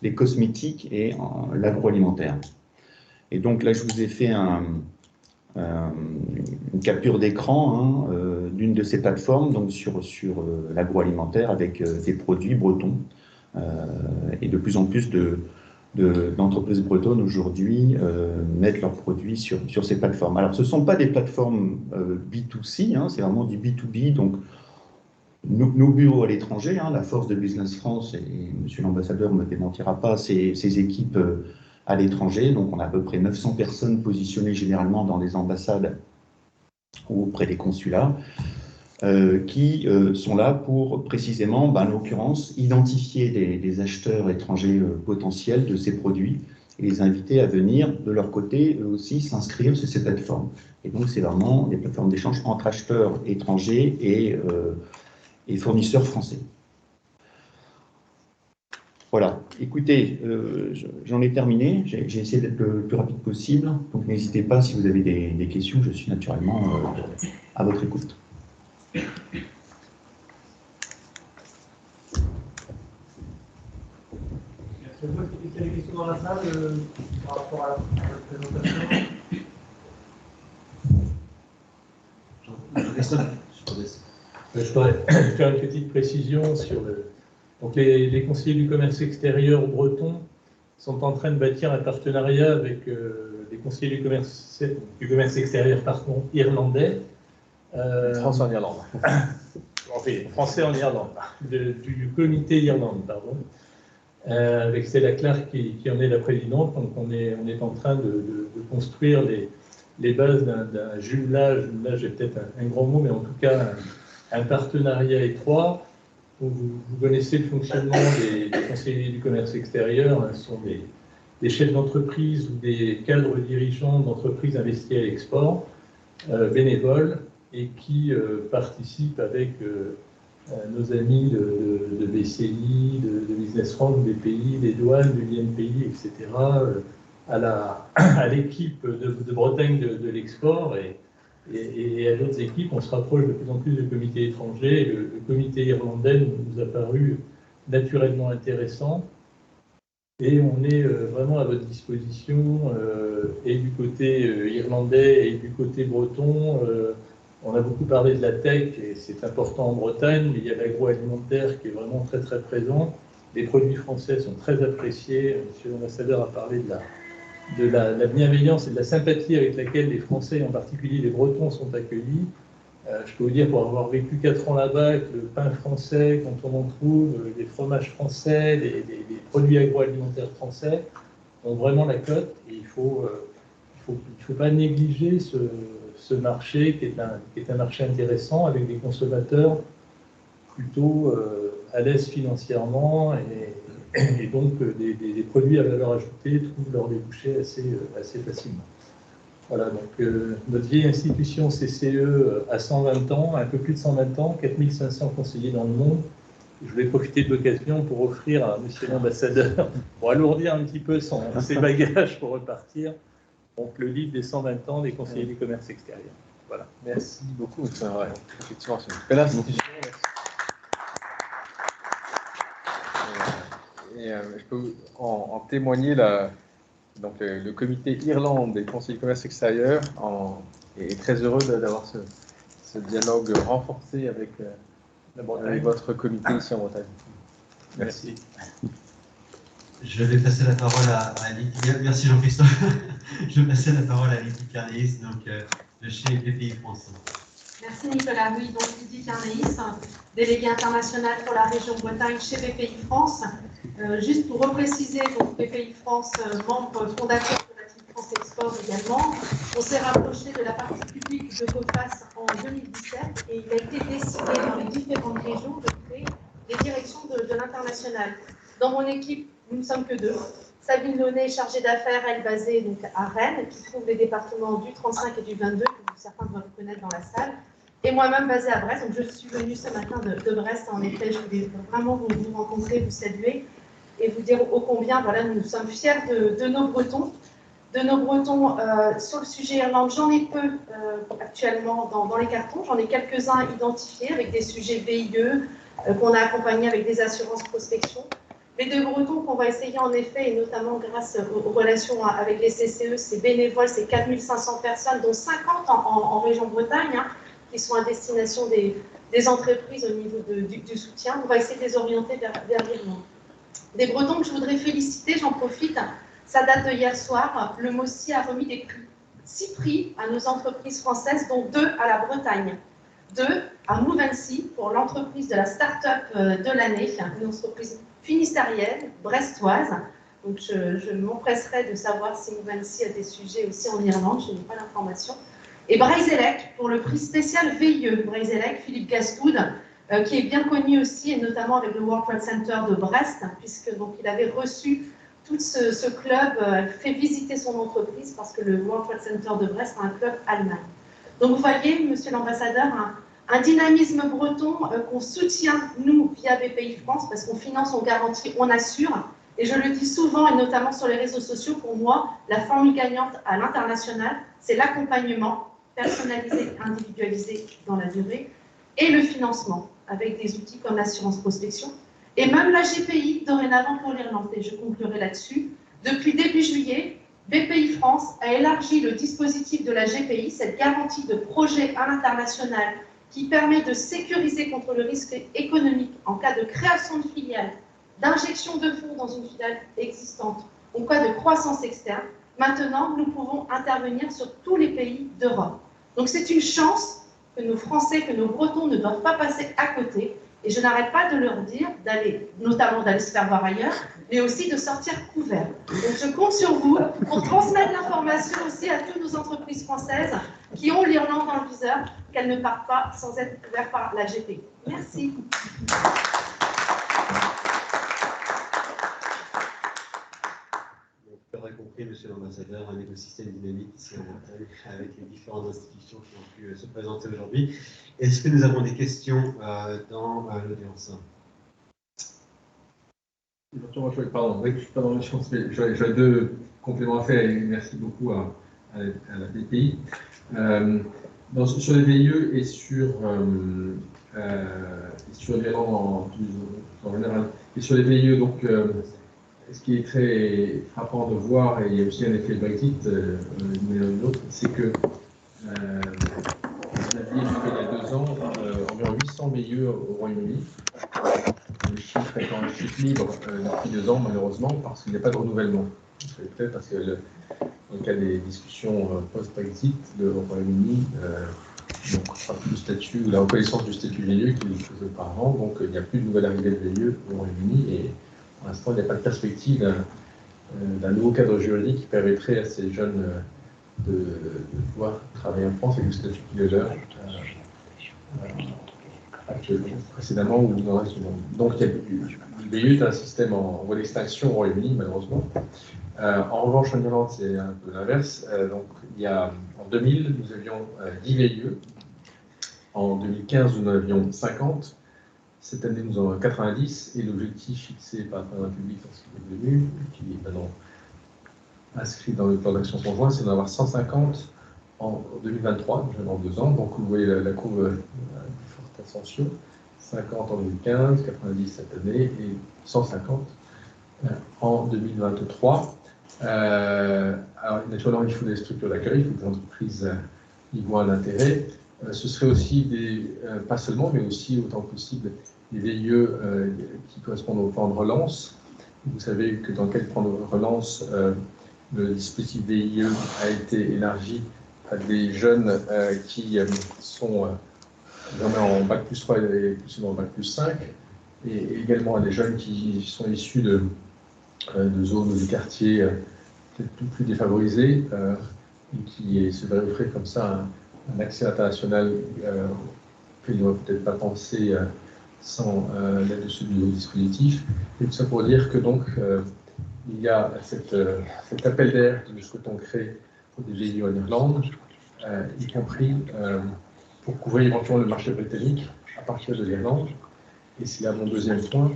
les cosmétiques et l'agroalimentaire. Et donc là, je vous ai fait une capture d'écran d'une de ces plateformes, donc sur l'agroalimentaire avec des produits bretons. Et de plus en plus d'entreprises bretonnes aujourd'hui mettent leurs produits sur ces plateformes. Alors ce ne sont pas des plateformes B2C, c'est vraiment du B2B, donc nos bureaux à l'étranger, la force de Business France, et monsieur l'ambassadeur ne me démentira pas, ces équipes à l'étranger, donc on a à peu près 900 personnes positionnées généralement dans les ambassades ou auprès des consulats, qui sont là pour précisément, en l'occurrence, identifier des acheteurs étrangers potentiels de ces produits et les inviter à venir de leur côté eux aussi s'inscrire sur ces plateformes. Et donc c'est vraiment des plateformes d'échange entre acheteurs étrangers et fournisseurs français. Voilà, écoutez, j'en ai terminé, j'ai essayé d'être le plus rapide possible, donc n'hésitez pas si vous avez des questions, je suis naturellement à votre écoute. Il y a des questions dans la salle par rapport à la présentation? Je voudrais faire une petite précision sur donc les conseillers du commerce extérieur bretons sont en train de bâtir un partenariat avec les conseillers du commerce extérieur irlandais. France en Irlande. Enfin, français en Irlande, du comité Irlande, pardon. Avec Stella Clark qui en est la présidente. Donc on est en train de construire les bases d'un jumelage est peut-être un grand mot, mais en tout cas un partenariat étroit. Vous connaissez le fonctionnement des conseillers du commerce extérieur, ce sont des chefs d'entreprise ou des cadres dirigeants d'entreprises investies à l'export, bénévoles, et qui participent avec nos amis de BCI, de Business France, des pays, des douanes, de l'INPI, etc., à l'équipe de Bretagne de l'export et à d'autres équipes. On se rapproche de plus en plus du comité étranger. Le comité irlandais nous a paru naturellement intéressant. Et on est vraiment à votre disposition, et du côté irlandais et du côté breton. On a beaucoup parlé de la tech, et c'est important en Bretagne, mais il y a l'agroalimentaire qui est vraiment très très présent. Les produits français sont très appréciés. Monsieur l'ambassadeur a parlé de la bienveillance et de la sympathie avec laquelle les Français, en particulier les Bretons, sont accueillis. Je peux vous dire, pour avoir vécu 4 ans là-bas, que le pain français, quand on en trouve, les fromages français, les produits agroalimentaires français, ont vraiment la cote. Et il faut pas négliger ce marché qui est un marché intéressant, avec des consommateurs plutôt à l'aise financièrement, et donc des produits à valeur ajoutée trouvent leur débouché assez facilement. Voilà, donc notre vieille institution CCE a 120 ans, un peu plus de 120 ans, 4500 conseillers dans le monde. Je voulais profiter de l'occasion pour offrir à monsieur l'ambassadeur, pour alourdir un petit peu ses bagages pour repartir, donc le livre des 120 ans des conseillers du commerce extérieur. Voilà. Merci beaucoup. Effectivement, c'est une belle institution. Et je peux en témoigner, donc le comité Irlande des conseillers du commerce extérieur est très heureux d'avoir ce dialogue renforcé avec votre comité ici en Bretagne. Merci. Je vais passer la parole à Lydie. Merci Jean-Christophe. Je vais passer la parole à Lydie Carnéis, donc de chez BPI France. Merci Nicolas. Oui, donc Lydie Carnéis, déléguée internationale pour la région Bretagne chez BPI France. Juste pour repréciser, donc BPI France, membre fondateur de la Team France Export également, on s'est rapproché de la partie publique de COFAS en en 2017 et il a été décidé dans les différentes régions de créer des directions de l'international. Dans mon équipe, nous ne sommes que deux. Sabine Launay, chargée d'affaires, elle basée donc à Rennes, qui trouve les départements du 35 et du 22, que certains doivent connaître dans la salle, et moi-même basée à Brest. Donc je suis venue ce matin de Brest. En effet, je voulais vraiment vous rencontrer, vous saluer et vous dire ô combien voilà, nous sommes fiers de nos Bretons. Sur le sujet Irlande, j'en ai peu actuellement dans les cartons. J'en ai quelques-uns identifiés avec des sujets VIE qu'on a accompagnés avec des assurances prospection. Les deux Bretons qu'on va essayer en effet, et notamment grâce aux relations avec les CCE, c'est bénévoles, c'est 4500 personnes, dont 50 en région Bretagne, hein, qui sont à destination des entreprises au niveau du soutien. On va essayer de les orienter vers l'Irlande. Des Bretons que je voudrais féliciter, j'en profite, ça date de hier soir, le MOSI a remis des prix. 6 prix à nos entreprises françaises, dont 2 à la Bretagne. 2 à Mouvency pour l'entreprise de la start-up de l'année, une entreprise finistérienne, brestoise. Donc je m'empresserai de savoir si Mouvency a des sujets aussi en Irlande, je n'ai pas l'information. Et Breiselec pour le prix spécial VIE. Breiselec, Philippe Gastoud, qui est bien connu aussi, et notamment avec le World Trade Center de Brest, puisque donc, il avait reçu tout ce club, fait visiter son entreprise, parce que le World Trade Center de Brest a un club allemand. Donc vous voyez, monsieur l'ambassadeur, un dynamisme breton qu'on soutient, nous, via BPI France, parce qu'on finance, on garantit, on assure. Et je le dis souvent, et notamment sur les réseaux sociaux, pour moi, la formule gagnante à l'international, c'est l'accompagnement personnalisé, individualisé dans la durée, et le financement, avec des outils comme l'assurance prospection, et même la GPI, dorénavant pour l'Irlande. Et je conclurai là-dessus. Depuis début juillet, BPI France a élargi le dispositif de la GPI, cette garantie de projet à l'international qui permet de sécuriser contre le risque économique en cas de création de filiale, d'injection de fonds dans une filiale existante, en cas de croissance externe. Maintenant, nous pouvons intervenir sur tous les pays d'Europe. Donc c'est une chance que nos Français, que nos Bretons ne doivent pas passer à côté. Et je n'arrête pas de leur dire notamment d'aller se faire voir ailleurs, mais aussi de sortir couverts. Donc je compte sur vous pour transmettre l'information aussi à toutes nos entreprises françaises qui ont l'Irlande dans le viseur, qu'elles ne partent pas sans être couvertes par la GPI. Merci. Vous l'aurez compris, monsieur l'ambassadeur, un écosystème dynamique ici en Bretagne avec les différentes institutions qui ont pu se présenter aujourd'hui. Est-ce que nous avons des questions dans l'audience? Pardon, oui, je ne suis pas dans l'audience, mais j'aurais deux compléments à faire et merci beaucoup à la BPI. Sur les VIE et sur l'Irlande en général, et sur les VIE, donc, ce qui est très frappant de voir, et il y a aussi un effet Brexit, l'une et l'autre, c'est que on a dit jusqu'à il y a 2 ans environ 800 VIE au Royaume-Uni. Le chiffre étant un chiffre libre depuis 2 ans, malheureusement, parce qu'il n'y a pas de renouvellement. Peut-être parce que dans le cas des discussions post-Brexit, le Royaume-Uni n'aura plus le statut ou la reconnaissance du statut VIE qu'il faisait auparavant, donc il n'y a plus de nouvelle arrivée de VIE au Royaume-Uni. Et pour l'instant, il n'y a pas de perspective d'un nouveau cadre juridique qui permettrait à ces jeunes de pouvoir travailler en France avec le statut qui est leur précédemment ou dans le reste du monde. Donc, le VIE est un système en voie d'extinction au Royaume-Uni, malheureusement. En revanche, en Irlande, c'est un peu l'inverse. Donc, en 2000, nous avions 10 VIE. En 2015, nous en avions 50. Cette année, nous en avons 90 et l'objectif fixé par le président de la République lorsqu'il est venu, qui est maintenant inscrit dans le plan d'action conjoint, c'est d'en avoir 150 en 2023, déjà dans 2 ans. Donc vous voyez la courbe de forte ascension, 50 en 2015, 90 cette année et 150 en 2023. Alors naturellement, il faut des structures d'accueil, il faut que les entreprises y voient un intérêt. Ce serait aussi pas seulement, mais aussi autant que possible, des VIE qui correspondent au plan de relance. Vous savez que dans quel plan de relance le dispositif VIE a été élargi à des jeunes qui sont vraiment en Bac plus 3 et plus souvent en Bac plus 5, et également à des jeunes qui sont issus de zones ou de quartiers peut-être plus défavorisés et qui se verraient offrir comme ça un accès international auquel il n'aurait peut-être pas pensé sans l'aide de ce nouveau dispositif. Et tout ça pour dire que donc il y a cet appel d'air que nous souhaitons créer pour des VIE en Irlande, y compris pour couvrir éventuellement le marché britannique à partir de l'Irlande. Et c'est là mon deuxième point.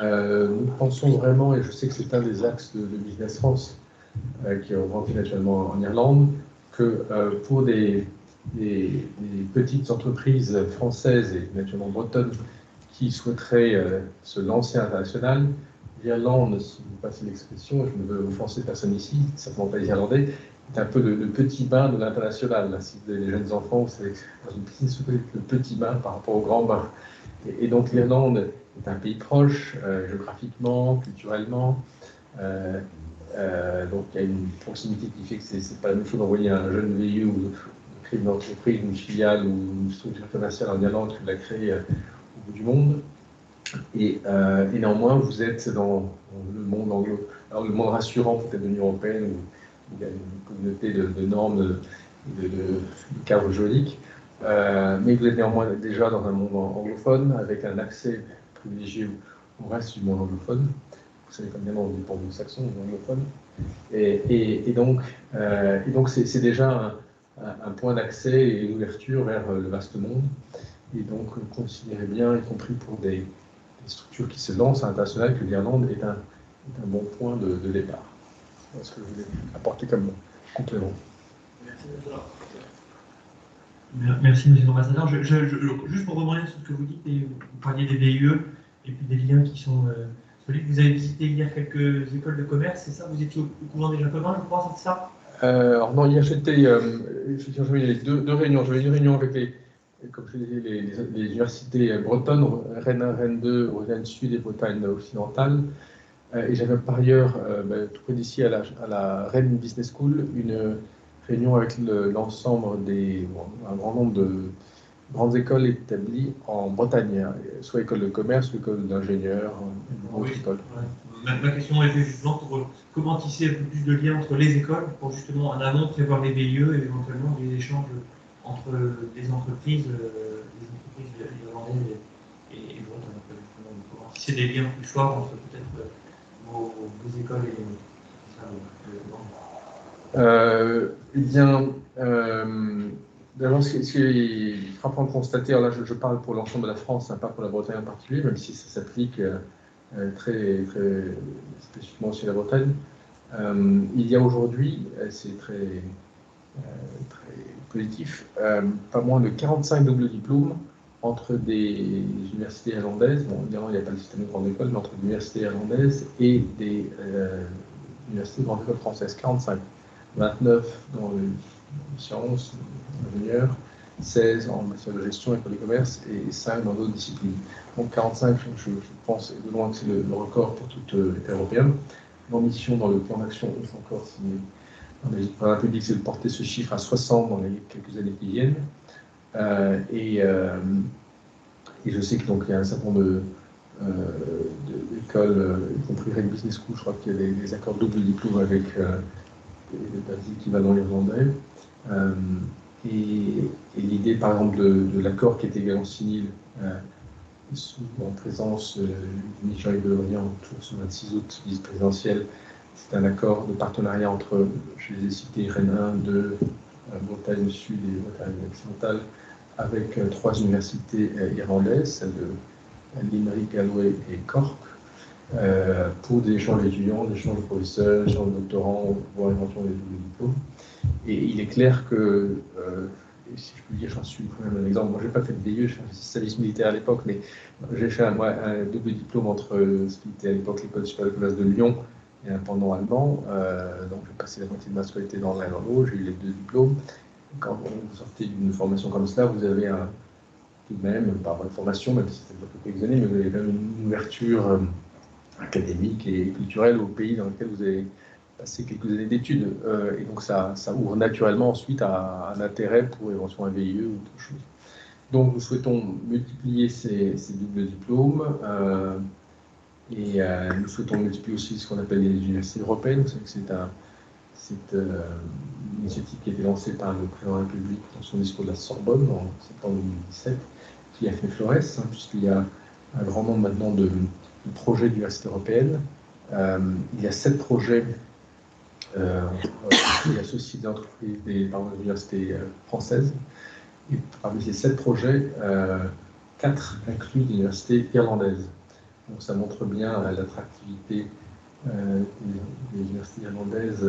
Nous pensons vraiment, et je sais que c'est un des axes de Business France qui est rentré naturellement en Irlande, que pour des petites entreprises françaises et naturellement bretonnes qui souhaiteraient se lancer à l'international, l'Irlande, si vous passez l'expression, je ne veux offenser personne ici, certainement pas les Irlandais, est un peu le petit bain de l'international. Si vous avez des jeunes enfants, vous savez que dans une piscine, c'est le petit bain par rapport au grand bain. Et donc l'Irlande est un pays proche, géographiquement, culturellement. Donc il y a une proximité qui fait que ce n'est pas la même chose d'envoyer un jeune VIE ou de créer une entreprise, une filiale ou une structure commerciale en Irlande que de la créer au bout du monde. Et néanmoins, vous êtes dans le monde anglo, alors le monde rassurant peut-être de l'Union européenne, où il y a une communauté de normes, de cadres juridiques, mais vous êtes néanmoins déjà dans un monde anglophone, avec un accès privilégié au reste du monde anglophone. Vous savez comme bien on dit pour anglo-saxon, anglophone. Et donc c'est déjà un point d'accès et une ouverture vers le vaste monde. Et donc considérez bien, y compris pour des structures qui se lancent à l'international, que l'Irlande est un bon point de départ. C'est ce que je voulais apporter comme complément. Merci, monsieur l'ambassadeur. Juste pour rebondir sur ce que vous dites, vous parliez des VIE et puis des liens qui sont solides. Vous avez visité hier quelques écoles de commerce, c'est ça? Vous étiez au couvent des Jacobins, je crois, c'est ça? Alors non, hier j'étais, effectivement, j'avais deux réunions. J'avais une réunion avec comme je disais, les universités bretonnes, Rennes 1, Rennes 2, Bretagne Sud et Bretagne occidentale. Et j'avais par ailleurs, tout près d'ici, à la Rennes Business School, une réunion avec l'ensemble un grand nombre de grandes écoles établies en Bretagne, soit école de commerce, soit école d'ingénieurs, Oui, école. Ouais. Ma question était justement pour comment tisser un peu plus de liens entre les écoles, pour justement en amont prévoir les VIE et éventuellement des échanges entre des entreprises irlandaises et bretonnes. Comment tisser des liens plus forts entre peut-être vos écoles et Eh bien, d'abord, ce qui est frappant de constater, alors là je parle pour l'ensemble de la France, hein, pas pour la Bretagne en particulier, même si ça s'applique très spécifiquement aussi à la Bretagne. Il y a aujourd'hui, c'est très positif, pas moins de 45 doubles diplômes entre des universités irlandaises, bon évidemment il n'y a pas le système de grande école, mais entre des universités irlandaises et des universités de grande école françaises, 45. 29 dans les sciences, ingénieurs, 16 en matière de gestion, école de commerce et 5 dans d'autres disciplines. Donc 45, je pense de loin que c'est le record pour toute l'État européen. L'ambition dans le plan d'action, encore signé par la République, c'est de porter ce chiffre à 60 dans les quelques années qui viennent. Et je sais que donc il y a un certain nombre d'écoles, y compris Rennes Business School, je crois qu'il y a des accords double diplôme avec des équivalents irlandais. Et l'idée, par exemple, de l'accord qui est également signé en présence du ministre Jean-Yves Le Drian ce 26 août, vice-présidentiel, c'est un accord de partenariat entre, je les ai cités, Rennes 1, 2, Bretagne Sud et Bretagne occidentale, avec 3 universités irlandaises, celles de Limerick, Galway et Cork, pour des échanges d'étudiants, des échanges de professeurs, des échanges de doctorants, voire éventuellement des doubles diplômes. Et il est clair que, si je peux dire, j'en suis un exemple, moi je n'ai pas fait de VIE, j'ai fait un service militaire à l'époque, mais j'ai fait un double diplôme entre ce qui était à l'époque l'école supérieure de commerce de Lyon et un pendant allemand. Donc j'ai passé la moitié de ma scolarité dans l'un et dans l'autre, j'ai eu les 2 diplômes. Quand vous sortez d'une formation comme cela, vous avez tout de même, pas une formation, même si c'était depuis quelques années, mais vous avez quand même une ouverture académique et culturelle au pays dans lequel vous avez passé quelques années d'études. Et donc ça ouvre naturellement ensuite à un intérêt pour éventuellement un VIE ou autre chose. Donc nous souhaitons multiplier ces doubles diplômes et nous souhaitons multiplier aussi ce qu'on appelle les universités européennes. Vous savez que C'est une initiative qui a été lancée par le président de la République dans son discours de la Sorbonne en septembre 2017, qui a fait florès, puisqu'il y a un grand nombre maintenant de projets d'universités européennes. Il y a 7 projets qui associent des entreprises des universités françaises. Et parmi ces 7 projets, 4 incluent des universités irlandaises. Donc ça montre bien l'attractivité des universités irlandaises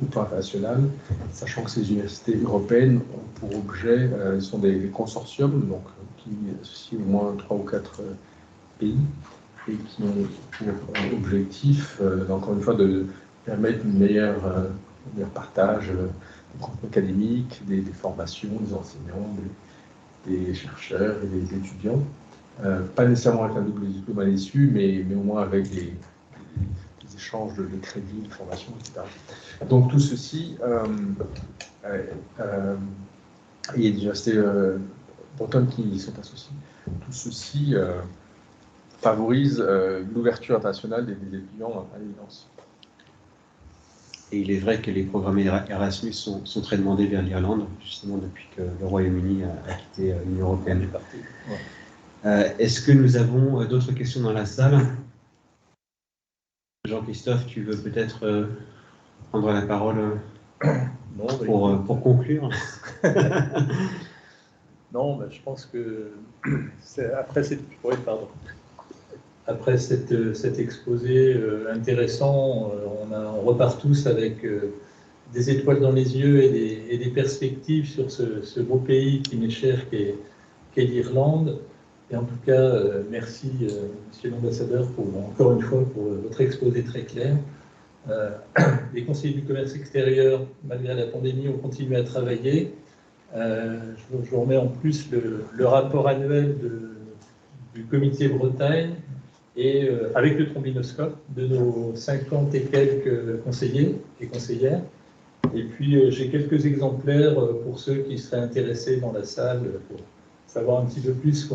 au plan international, sachant que ces universités européennes ont pour objet, sont des consortiums donc, qui associent au moins 3 ou 4 pays et qui ont pour objectif, encore une fois, de permettre un meilleur partage des contenus académiques, des formations, des enseignants, des chercheurs et des étudiants. Pas nécessairement avec un double diplôme à l'issue, mais au moins avec des échanges de crédits, de formation, etc. Donc tout ceci, il y a des universités bretonnes qui y sont associées. Tout ceci favorise l'ouverture internationale des étudiants à l'évidence. Et il est vrai que les programmes Erasmus sont très demandés vers l'Irlande, justement depuis que le Royaume-Uni a quitté l'Union européenne. Ouais. Est-ce que nous avons d'autres questions dans la salle? Jean-Christophe, tu veux peut-être prendre la parole pour conclure? Non, mais je pense que après cet exposé intéressant, on repart tous avec des étoiles dans les yeux et des perspectives sur ce beau pays qui m'est cher, qu'est l'Irlande. Et en tout cas, merci, Monsieur l'ambassadeur, encore une fois, pour votre exposé très clair. Les conseillers du commerce extérieur, malgré la pandémie, ont continué à travailler. Je vous remets en plus le rapport annuel du comité Bretagne et avec le trombinoscope de nos 50 et quelques conseillers et conseillères. Et puis, j'ai quelques exemplaires pour ceux qui seraient intéressés dans la salle pour savoir un petit peu plus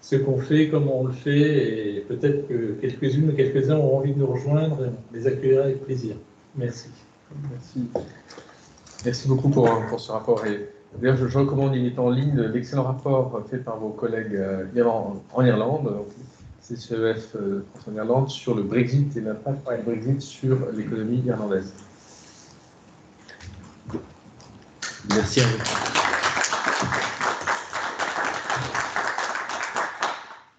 ce qu'on fait, comment on le fait, et peut-être que quelques-unes ou quelques-uns auront envie de nous rejoindre, et on les accueillera avec plaisir. Merci. Merci beaucoup pour ce rapport. Et d'ailleurs, je recommande, il est en ligne, l'excellent rapport fait par vos collègues en Irlande, CCEF France en Irlande, sur le Brexit et l'impact du Brexit sur l'économie irlandaise. Merci à vous.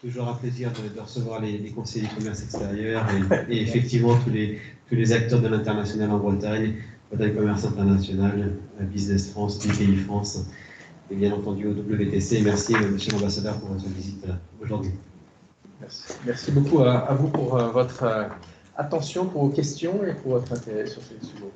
Toujours un plaisir de recevoir les conseillers du commerce extérieur et effectivement tous les acteurs de l'international en Bretagne, Bretagne Commerce International, Business France, BPI France et bien entendu au WTC. Merci Monsieur l'ambassadeur pour votre visite aujourd'hui. Merci beaucoup à vous pour votre attention, pour vos questions et pour votre intérêt sur ces sujets.